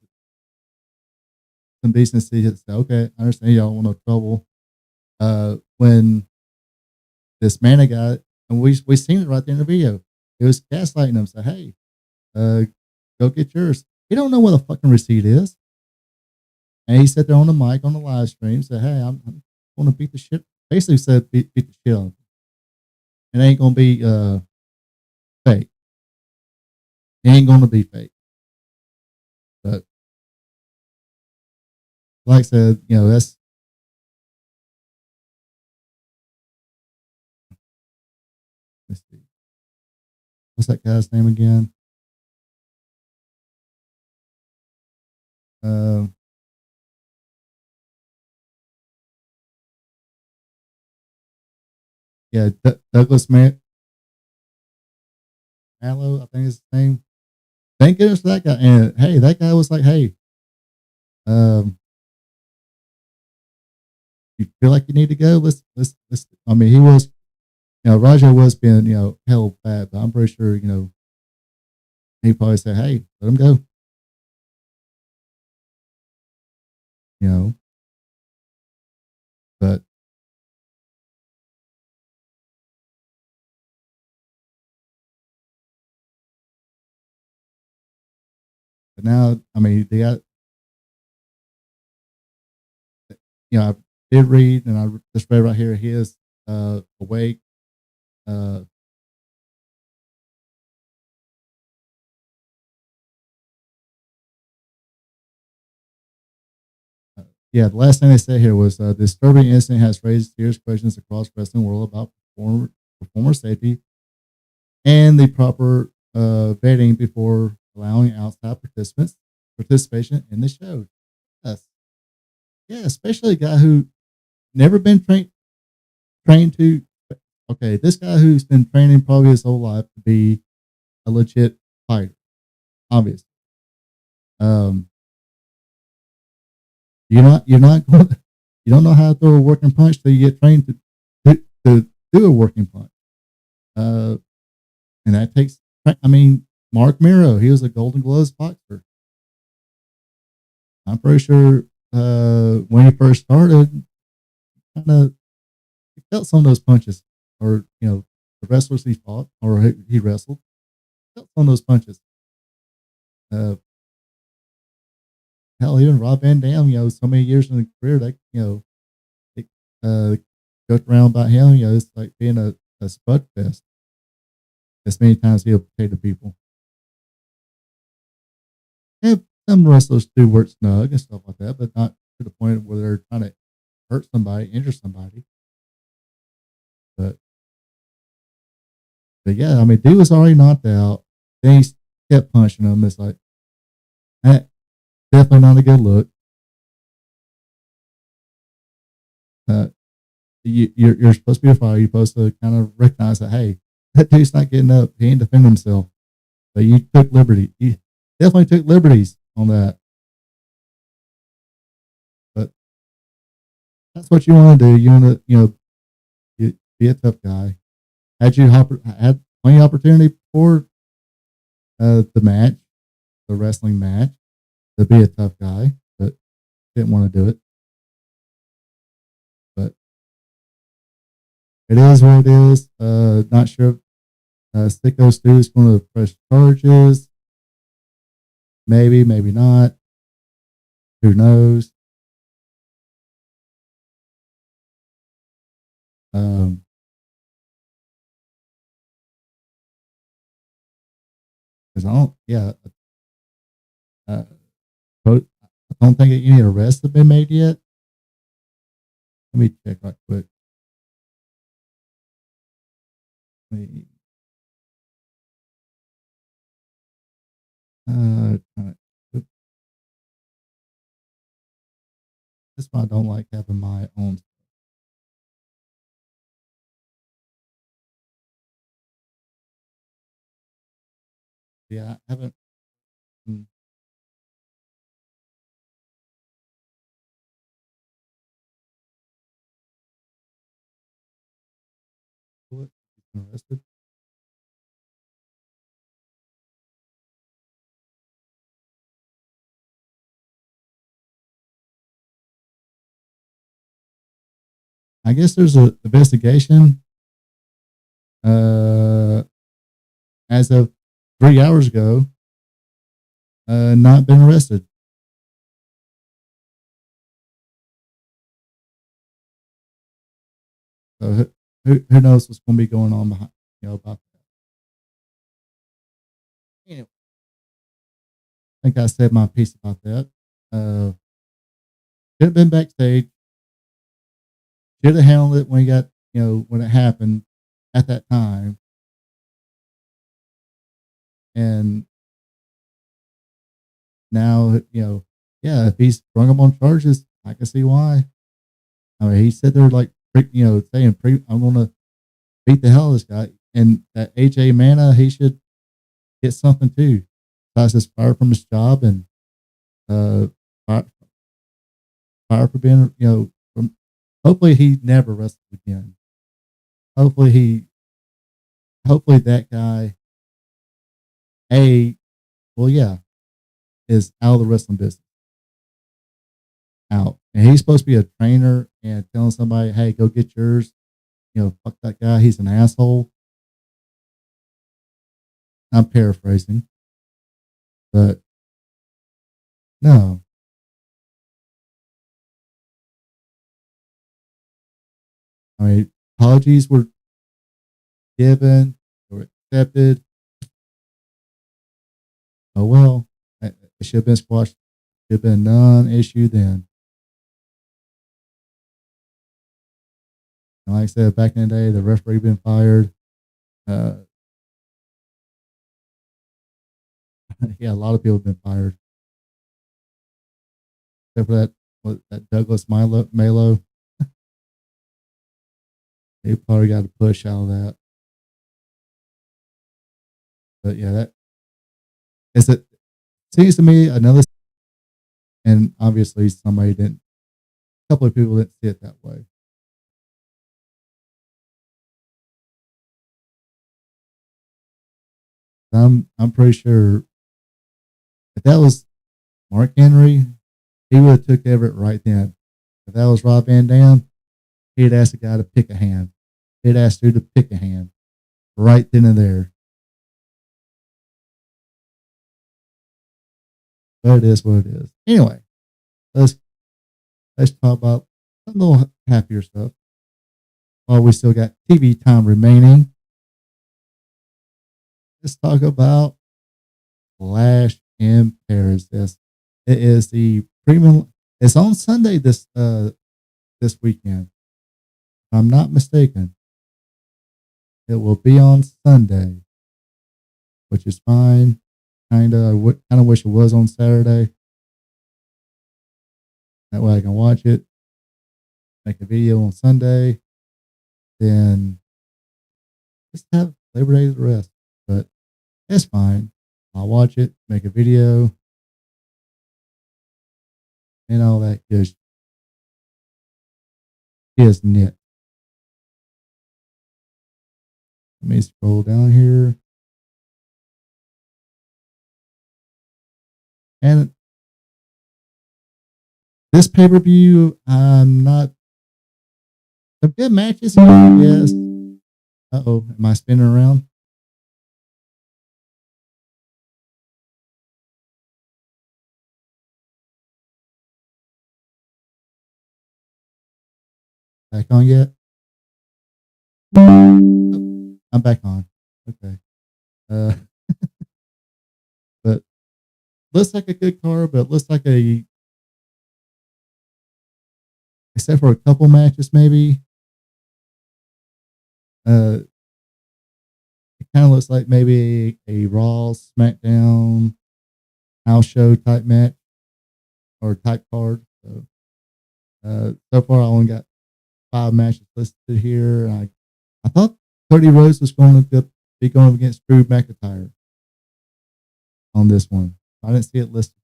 some decency to say, okay, I understand you don't want no trouble. When this Mana guy, and we seen it right there in the video, he was gaslighting him. Say, hey, go get yours. He don't know what a fucking receipt is. And he sat there on the mic on the live stream, said, hey, I'm going to beat the shit. Basically said, beat the shit on him. It ain't going to be fake. It ain't going to be fake. But like I said, that's, let's see. What's that guy's name again? Yeah, Douglas Mallow, I think is his name. Thank goodness for that guy. And hey, that guy was like, hey, you feel like you need to go, let's. I mean, he was, Raja was being, held bad, but I'm pretty sure, he probably said, "Hey, let him go." You know, but now, I mean, they got, I did read, and I just read right here. He is awake. Uh, yeah, the last thing they said here was the disturbing incident has raised serious questions across wrestling world about performer safety and the proper vetting before allowing outside participation in the show. Yes, yeah, especially a guy who never been trained to. Okay, this guy who's been training probably his whole life to be a legit fighter, obviously. Um, you're not going. You don't know how to throw a working punch till you get trained to do a working punch. Uh, and that takes. I mean, Mark Miro, he was a Golden Gloves boxer. I'm pretty sure when he first started, kind of felt some of those punches, or the wrestlers he fought or he wrestled felt some of those punches. Uh, Hell, even Rob Van Dam, so many years in the career, that it, joked around about him. It's like being a spud fest. As many times he'll play to people. And some wrestlers do work snug and stuff like that, but not to the point where they're trying to hurt somebody, injure somebody. But yeah, I mean, dude was already knocked out. Then he kept punching him. It's like, that definitely not a good look. Uh, you're supposed to be a fighter. You're supposed to kind of recognize that, hey, that dude's not getting up. He ain't defending himself. But you took liberty. You definitely took liberties on that. But that's what you want to do. You want to, be a tough guy. Had plenty of opportunity for the match, the wrestling match, to be a tough guy, but didn't want to do it. But it is what it is. Not sure if Sicko Stu is going to press charges. Maybe, maybe not. Who knows? Um, Because I don't, yeah, uh, I don't think any arrests have been made yet. Let me check right quick. Let that's why I don't like having my own. Yeah, I haven't. mm, What? He's been arrested. I guess there's an investigation. Uh, as of 3 hours ago, not been arrested. So who knows what's going to be going on behind, about that. Anyway, I think I said my piece about that. Should have been backstage. Should have handled it when he got, when it happened at that time. And now, yeah, if he's sprung him on charges, I can see why. I mean, he said they're like, saying, I'm going to beat the hell out of this guy. And that AJ Mana, he should get something too. Besides just fired from his job and uh, fired for being, hopefully he never wrestles again. Hopefully that guy, is out of the wrestling business. Out. And he's supposed to be a trainer and telling somebody, hey, go get yours. Fuck that guy. He's an asshole. I'm paraphrasing. But no. I mean, apologies were given or accepted. Oh, well, it should have been squashed. Should have been a non-issue then. And like I said, back in the day, the referee been fired. Yeah, a lot of people have been fired. Except for that Douglas Malo. They probably got a push out of that. But yeah, that is it. Seems to me another, and obviously somebody didn't. A couple of people didn't see it that way. I'm pretty sure if that was Mark Henry, he would have took Everett right then. If that was Rob Van Dam, he'd ask the guy to pick a hand. He'd ask you to pick a hand right then and there. But it is what it is. Anyway, let's talk about a little happier stuff. While we still got TV time remaining, let's talk about Flash in Paris. Yes, it is the premium. It's on Sunday this weekend. If I'm not mistaken, it will be on Sunday, which is fine. I kind of wish it was on Saturday. That way I can watch it, make a video on Sunday, then just have Labor Day to rest. But it's fine. I'll watch it, make a video, and all that good isn't. Let me scroll down here. And this pay-per-view, I'm not. Some good matches here, yes. Uh-oh, am I spinning around? Back on yet? Oh, I'm back on. Okay. But looks like a good card, but looks like except for a couple matches maybe. It kind of looks like maybe a Raw, SmackDown, house show type match or type card. So far I only got 5 matches listed here. I thought Cody Rhodes was going to be going up against Drew McIntyre on this one. I didn't see it listed.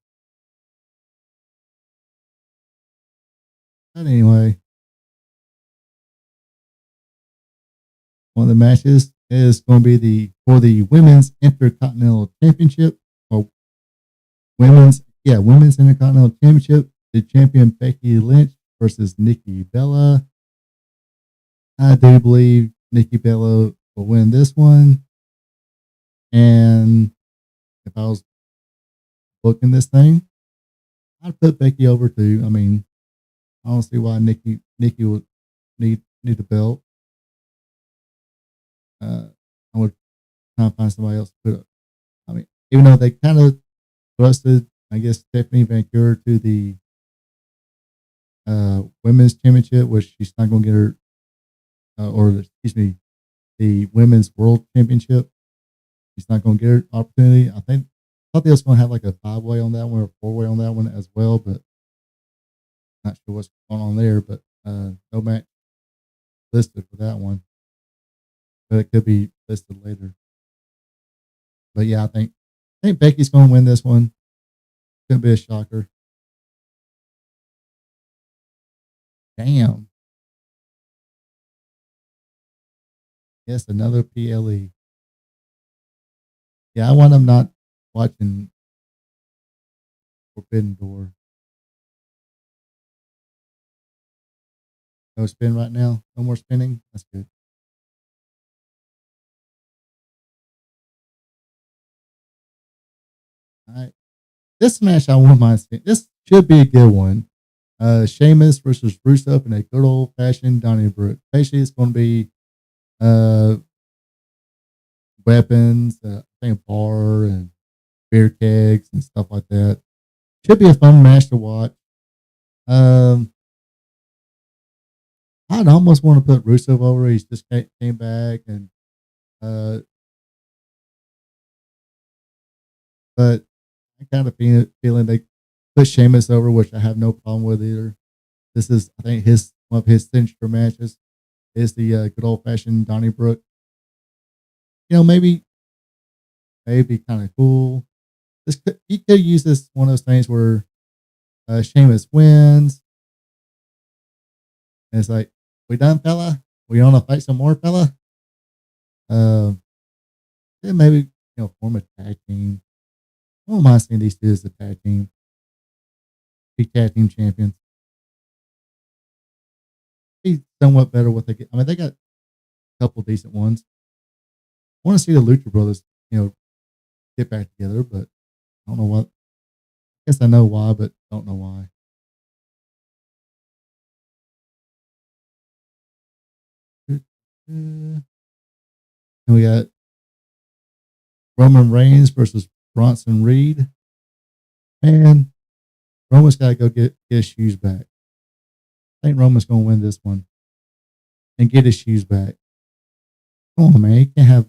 But anyway, one of the matches is going to be for the Women's Intercontinental Championship or Women's Intercontinental Championship. The champion Becky Lynch versus Nikki Bella. I do believe Nikki Bella will win this one. And if I was booking this thing, I'd put Becky over too. I mean, I don't see why Nikki would need a belt. I would try to find somebody else to put up. I mean, even though they kind of thrusted, I guess, Stephanie Van Cure to the women's championship, which she's not going to get her, the women's world championship. She's not going to get her opportunity. I thought they was going to have like a 5-way on that one or a 4-way on that one as well, but not sure what's going on there. But no match listed for that one, but it could be listed later. But yeah, I think Becky's going to win this one. Could be a shocker. Damn. Yes, another PLE. Yeah, I want them not watching Forbidden Door. No spin right now. No more spinning. That's good. All right. This match I won't mind seeing. This should be a good one. Sheamus versus Rusev in a good old fashioned Donnybrook. Basically, it's going to be weapons, I think bar and beer kegs and stuff like that. Should be a fun match to watch. I'd almost want to put Rusev over. He's just came back and but I kind of feeling they put Sheamus over, which I have no problem with either. This is, I think, one of his signature matches is the good old fashioned Donnybrook. Maybe kind of cool. He could use this one of those things where Sheamus wins. And it's like, we done, fella? We want to fight some more, fella? Yeah, maybe form a tag team. I don't mind seeing these two as a tag team. Be tag team champions. Be somewhat better what they get. I mean, they got a couple decent ones. I want to see the Lucha Brothers, get back together, but I don't know what. I guess I know why, but don't know why. And we got Roman Reigns versus Bronson Reed. And Roman's got to go get his shoes back. I think Roman's going to win this one and get his shoes back. Come on, man. You can't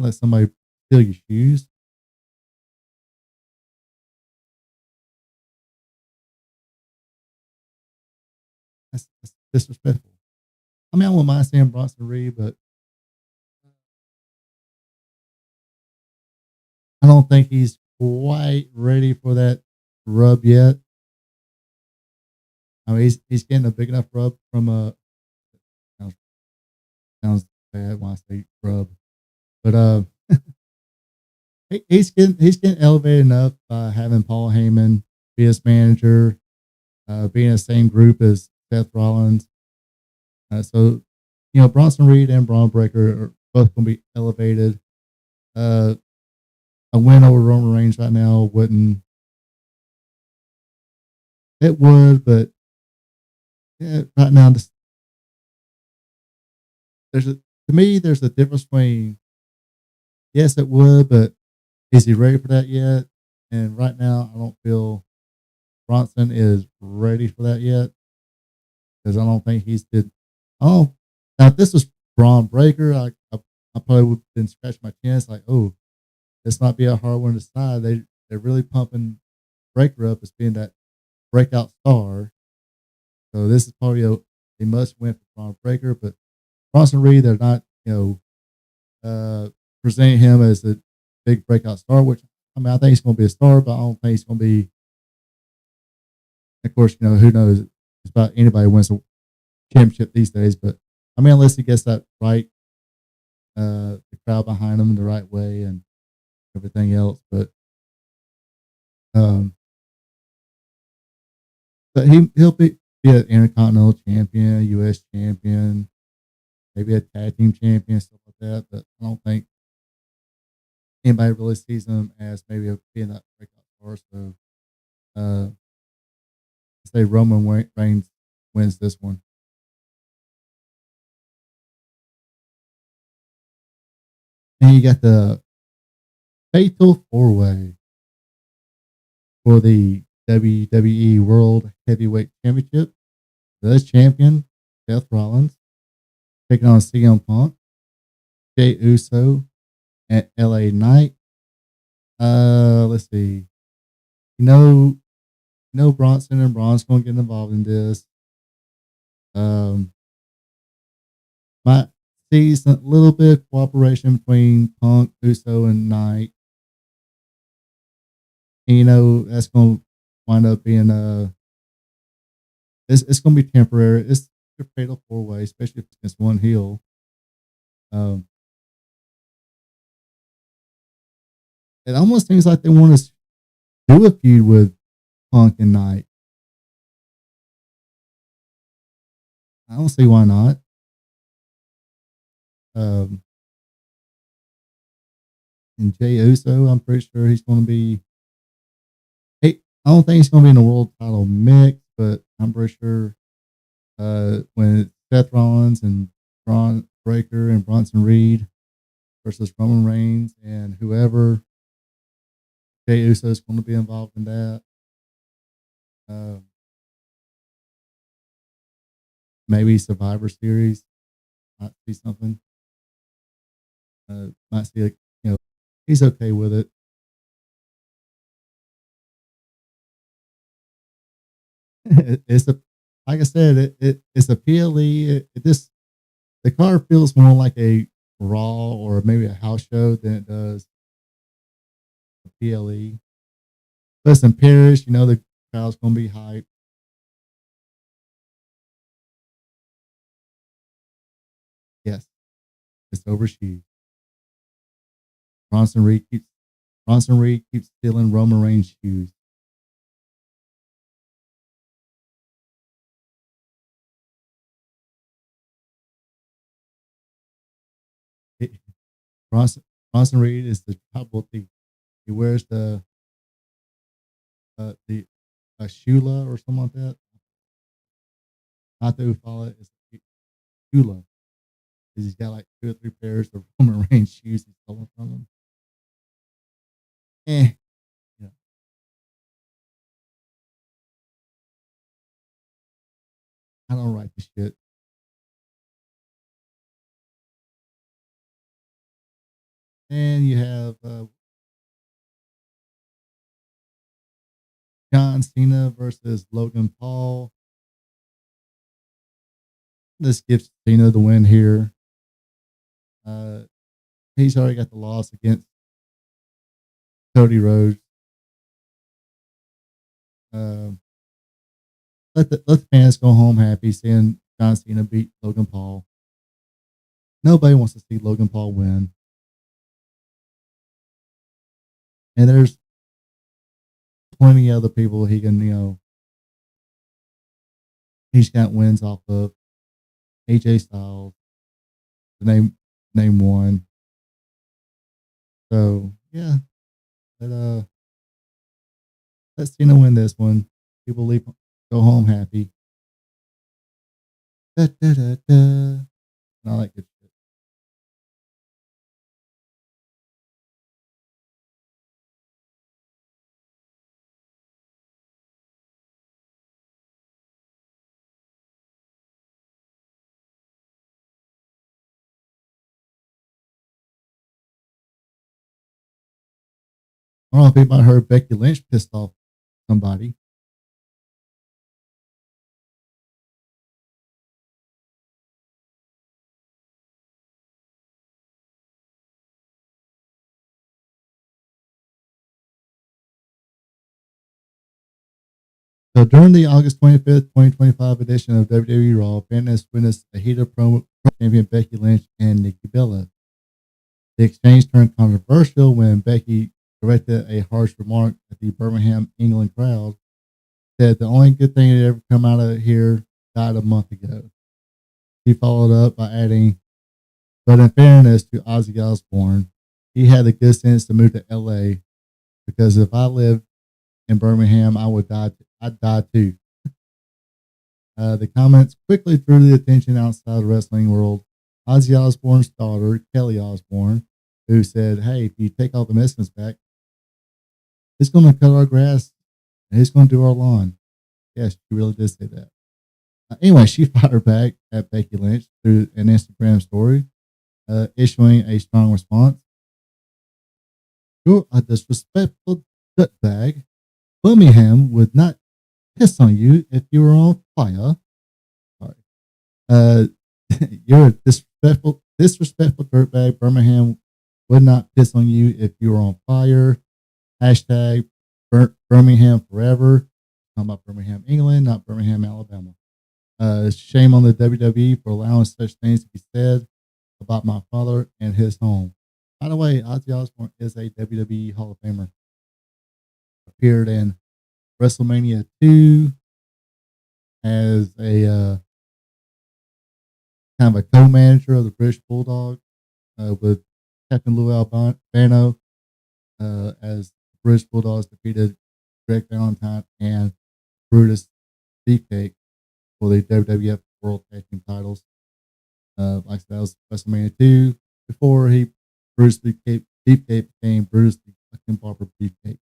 let somebody steal your shoes. That's disrespectful. I mean, I wouldn't mind seeing Bronson Reed, but I don't think he's quite ready for that rub yet. I mean, he's getting a big enough rub from a sounds bad when I say rub, but he's getting elevated enough by having Paul Heyman be his manager, being in the same group as Seth Rollins. So Bronson Reed and Braun Breaker are both going to be elevated. A win over Roman Reigns right now wouldn't. It would, but yeah, right now to me there's a difference between yes it would, but is he ready for that yet? And right now I don't feel Bronson is ready for that yet because I don't think he's did. Oh, now if this was Braun Breaker, I probably would have been scratching my chin. It's like, oh, this might be a hard one to decide. They're really pumping Breaker up as being that breakout star. So this is probably a must win for Braun Breaker, but Bronson Reed, they're not, presenting him as a big breakout star, which I mean, I think he's going to be a star, but I don't think he's going to be. Of course, who knows? It's about anybody wins a championship these days, but I mean, unless he gets that right, the crowd behind him in the right way and everything else, but he'll be an Intercontinental Champion, U.S. Champion, maybe a tag team champion, stuff like that. But I don't think anybody really sees him as maybe being that breakout star. So, I say Roman Reigns wins this one. And you got the Fatal 4-Way for the WWE World Heavyweight Championship. The champion, Seth Rollins, taking on CM Punk, Jey Uso, and LA Knight. Let's see. Bronson and Braun's going to get involved in this. Might see a little bit of cooperation between Punk, Uso, and Knight. And, that's going to wind up being it's going to be temporary. It's a fatal 4-way, especially if it's against one heel. It almost seems like they want to do a feud with Punk and Knight. I don't see why not. And Jay Uso, I'm pretty sure he's going to be. Hey, I don't think he's going to be in the world title mix, but I'm pretty sure when it's Seth Rollins and Braun Breaker and Bronson Reed versus Roman Reigns and whoever, Jay Uso is going to be involved in that. Maybe Survivor Series. Might see something. Might see, he's okay with it. It's a, like I said, it's a PLE. The card feels more like a Raw or maybe a house show than it does a PLE. Plus in Paris, the crowd's gonna be hyped. Yes, it's overshoes. Bronson Reed keeps stealing Roman Reigns' shoes. Bronson Reed is the trouble thief. He wears the a Shula or something like that. Not that we follow it. It's Shula. He's got like 2 or 3 pairs of Roman Reigns shoes he's stolen from him. Yeah. I don't write the shit. And you have John Cena versus Logan Paul. This gives Cena the win here. He's already got the loss against Cody Rhodes. Let the fans go home happy seeing John Cena beat Logan Paul. Nobody wants to see Logan Paul win. And there's plenty of other people he can, he's got wins off of. AJ Styles, the name one. So yeah, let's Cena win this one. People go home happy. Da, da, da, da. And I like good shit. I don't know if anybody heard Becky Lynch pissed off somebody. So during the August 25th, 2025 edition of WWE Raw, fans witnessed a heated promo champion Becky Lynch and Nikki Bella. The exchange turned controversial when Becky directed a harsh remark at the Birmingham, England crowd. Said the only good thing that ever come out of here died a month ago. He followed up by adding, but in fairness to Ozzy Osbourne, he had the good sense to move to LA because if I lived in Birmingham, I'd die too. The comments quickly drew the attention outside the wrestling world. Ozzy Osbourne's daughter, Kelly Osbourne, who said, hey, if you take all the Mexicans back, it's going to cut our grass and it's going to do our lawn. Yes, she really did say that. Anyway, she fired back at Becky Lynch through an Instagram story, issuing a strong response. You're a disrespectful dirtbag. Birmingham would not piss on you if you were on fire. Sorry. You're a disrespectful dirtbag. Birmingham would not piss on you if you were on fire. Hashtag Birmingham forever. talking about Birmingham, England, not Birmingham, Alabama. Shame on the WWE for allowing such things to be said about my father and his home. By the way, Ozzy Osbourne is a WWE Hall of Famer. Appeared in WrestleMania 2 as a kind of a co-manager of the British Bulldog with Captain Lou Albano as the British Bulldogs defeated Greg Valentine and Brutus Beefcake for the WWF World Tag Team titles. Like I said, that was WrestleMania 2 before Brutus Beefcake became Brutus the fucking Barber Beefcake.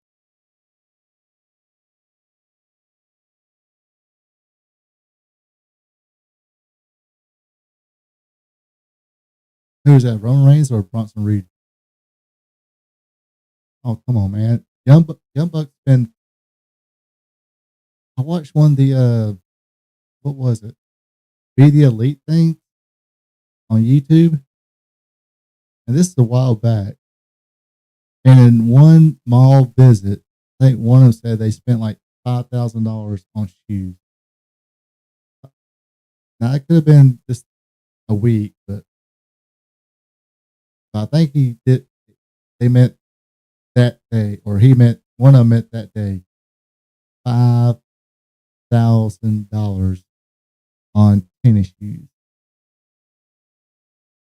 Who's that, Roman Reigns or Bronson Reed? Oh, come on, man. Young Buck's been. I watched one of the what was it? Be the Elite thing on YouTube, and this is a while back. And in one mall visit, I think one of them said they spent like $5,000 on shoes. Now it could have been just a week, but I think he did. They meant that day, or he meant one of them meant that day. $5,000 on tennis shoes.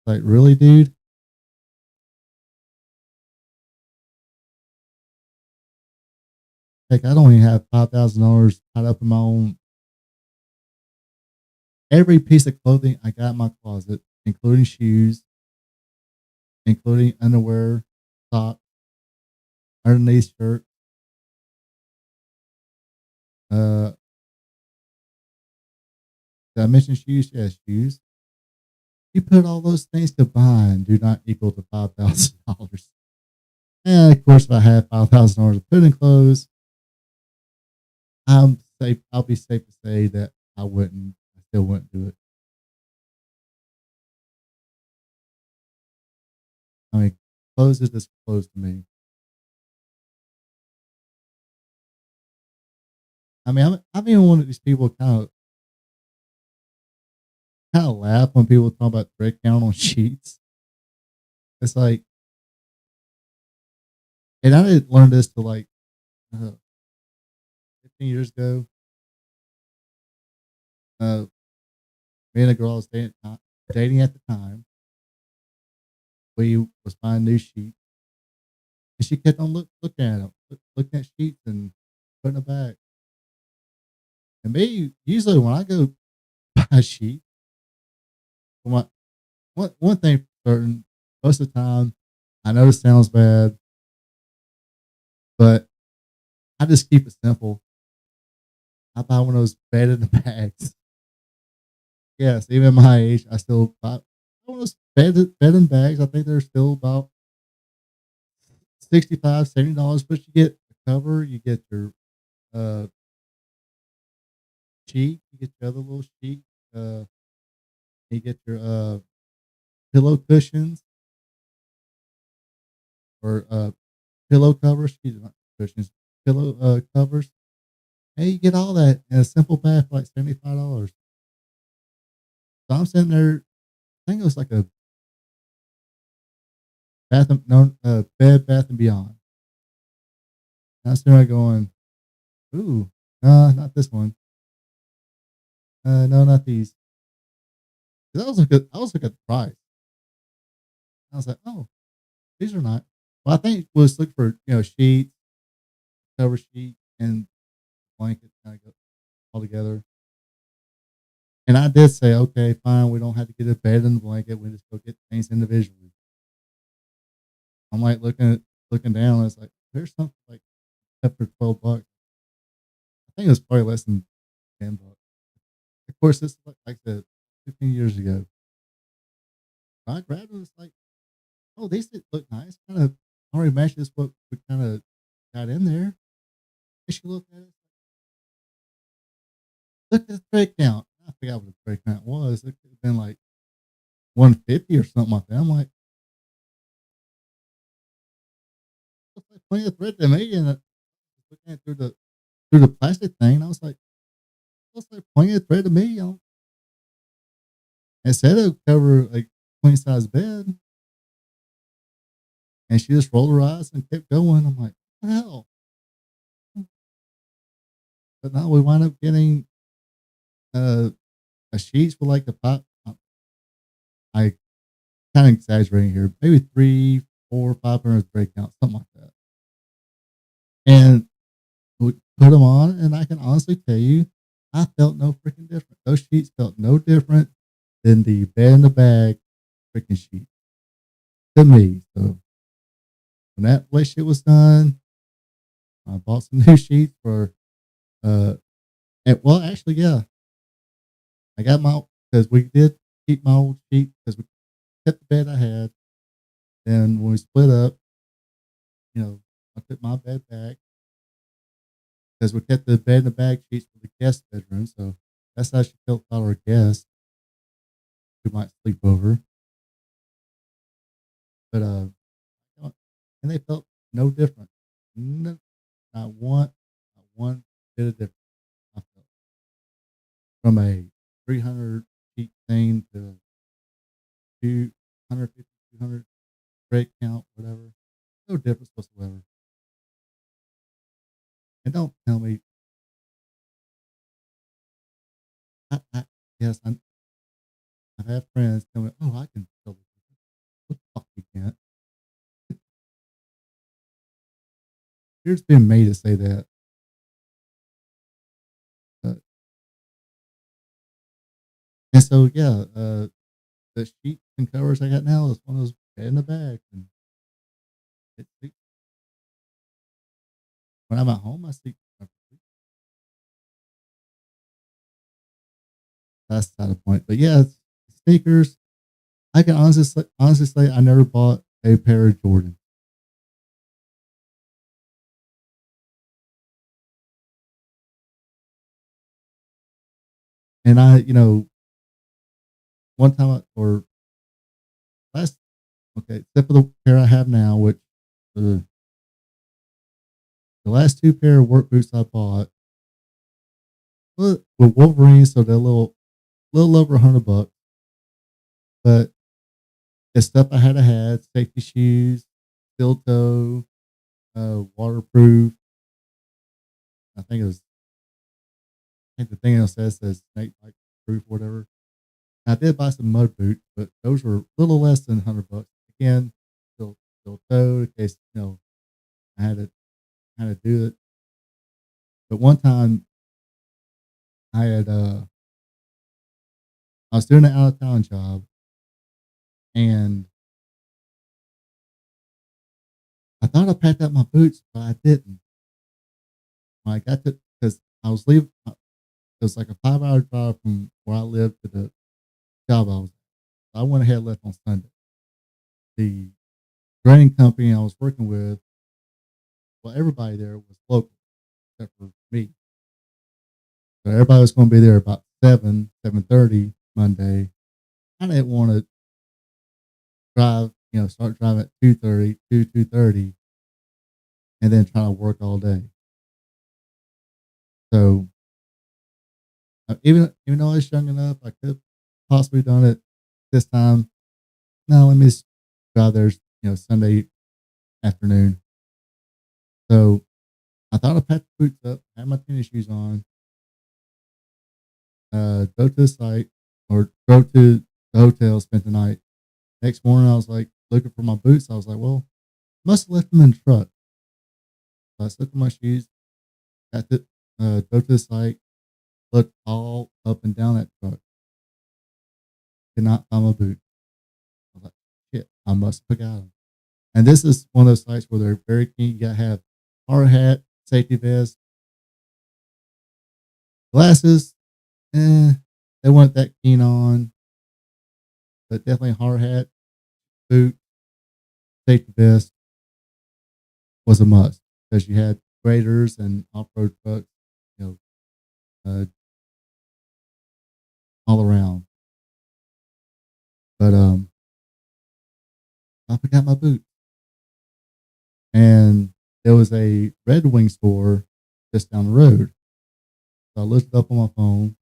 Like, really, dude? Heck, I don't even have $5,000 tied up in my own. Every piece of clothing I got in my closet, including shoes, including underwear, socks, underneath shirt. Did I mention shoes? Yes, shoes. You put all those things combined do not equal to $5,000. And of course, if I had $5,000 to put in clothes, I'm safe. I'll be safe to say that I still wouldn't do it. I mean, clothes is just clothes to me. I mean, I'm even one of these people kind of laugh when people talk about thread count on sheets. It's like, and I didn't learn this till like 15 years ago. Me and a girl I was dating at the time, we was buying new sheets, and she kept on looking at them, looking at sheets and putting them back. And me, usually when I go buy a sheet, one thing for certain, most of the time, I know this sounds bad, but I just keep it simple. I buy one of those bedded bags. Yes, even at my age, I still buy one of those bedded bags. I think they're still about $65, $70, but you get the cover, you get your uh, sheet, you get your other little sheet, you get your pillow cushions or pillow covers, excuse me, not cushions, pillow covers. And you get all that in a simple bag for like $75. So I'm sitting there, I think it was like a Bed Bath and Beyond. And I'm sitting there going, ooh, not this one. No, not these. 'Cause I was looking at the price. I was like, oh, these are not. Well, I think was look for sheets, cover sheet, and blanket kind of go all together. And I did say, okay, fine, we don't have to get a bed and blanket. We just go get things individually. I'm like looking down. And it's like there's something like up for $12. I think it was probably less than $10. Of course, this is like I said, 15 years ago. I grabbed it. It's like, oh, these look nice. Kind of already matches what we kind of got in there. And she looked at it. Look at the thread count. I forgot what the thread count was. It could have been like 150 or something like that. I'm like, looks like plenty of thread to me. And looking at through through the plastic thing. And I was like, looks like plenty of thread to me. It said it would cover like queen size bed. And she just rolled her eyes and kept going. I'm like, what the hell? But no, we wound up getting a sheets for like the five. I kind of exaggerating here, maybe 3, 4, 500 thread count, something like that. And we put them on, and I can honestly tell you, I felt no freaking different. Those sheets felt no different than the bed in the bag freaking sheet to me. So when that relationship was done, I bought some new sheets for, well, actually, yeah, I got because we did keep my old sheet because we kept the bed I had. Then when we split up, I took my bed back because we kept the bed in the bag sheets for the guest bedroom. So that's how she felt about our guests who might sleep over. But and they felt no different. No, not one bit of difference. I felt from a 300 sheet thing to 250, 200 thread count, whatever. No difference whatsoever. And don't tell me. Yes, I've had friends tell me, "Oh, I can tell the difference." What the fuck you can't? You're just being made to say that. And so, yeah, the sheets and covers I got now is one of those bed in the bag. And when I'm at home, I sleep comfortably. That's not the point. But yeah, sneakers. I can honestly say I never bought a pair of Jordan. And one time or last, okay, except for the pair I have now, which the last 2 pair of work boots I bought were Wolverines, so they're a little over $100. But it's stuff I had to have: safety shoes, steel toe, waterproof. I think the thing else says snake bite proof, whatever. I did buy some mud boots, but those were a little less than $100. Again, steel toe in case I had to do it. But one time I was doing an out of town job, and I thought I packed up my boots, but I didn't. When I got to, because I was leaving, it was like a 5-hour drive from where I lived to the job I was at. So I went ahead and left on Sunday. The grading company I was working with, well, everybody there was local except for me. So everybody was going to be there about 7:30 Monday. I didn't want to drive, start driving at 2:30, and then try to work all day. So even though I was young enough, I could have possibly done it this time. No, let me just drive there, Sunday afternoon. So I thought I packed the boots up, had my tennis shoes on, go to the site or go to the hotel, spent the night. Next morning, I was like looking for my boots. I was like, well, must have left them in the truck. So I slipped on my shoes, got to go to the site, looked all up and down that truck. Could not find my boot. I was like, shit, I must have forgot them. And this is one of those sites where they're very keen. You gotta have hard hat, safety vest, glasses. They weren't that keen on, but definitely hard hat, boot, safety vest was a must because you had graders and off-road trucks, all around. But I forgot my boot, and there was a Red Wing store just down the road. So I looked it up on my phone,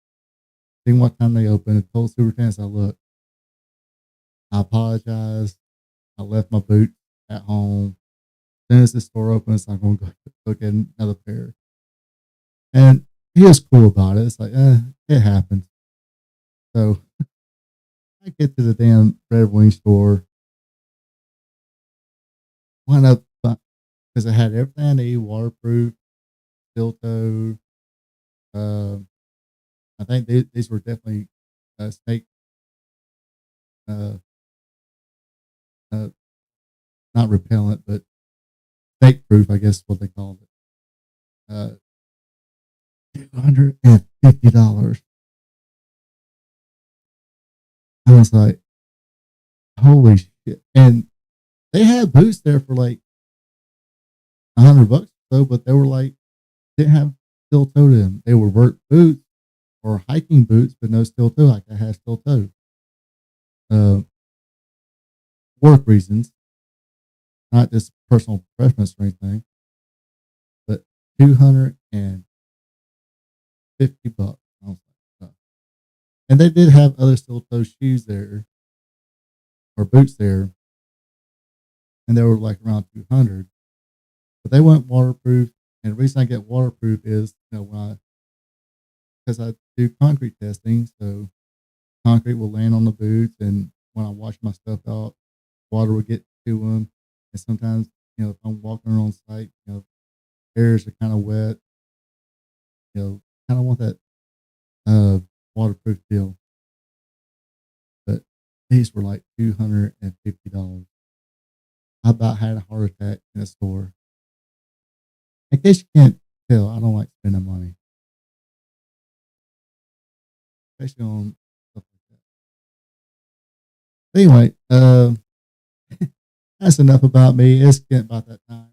seen what time they open, and told superintendent, I look, I apologize. I left my boots at home. As soon as the store opens, I'm going to go get another pair. And he was cool about it. It's like, it happens. So I get to the damn Red Wing store. Went up because it had everything I need, waterproof, steel toe. I think these were definitely snake, uh, not repellent, but snake proof, I guess is what they called it. $250. I was like, holy shit. And they had boots there for like $100 or so, but they were like, didn't have steel toe to them. They were work boots or hiking boots, but no steel toe. Like I had steel toe. Work reasons, not just personal preference or anything, but $250. I was like, oh. And they did have other steel toe shoes there or boots there, and they were like around 200, but they weren't waterproof. And the reason I get waterproof is, because I do concrete testing, so concrete will land on the boots, and when I wash my stuff out, water will get to them. And sometimes, if I'm walking around site, areas are kind of wet, kind of want that waterproof feel. But these were like $250. I about had a heart attack in a store. In case you can't tell, I don't like spending money, especially on stuff like that. Anyway, that's enough about me. It's getting about that time.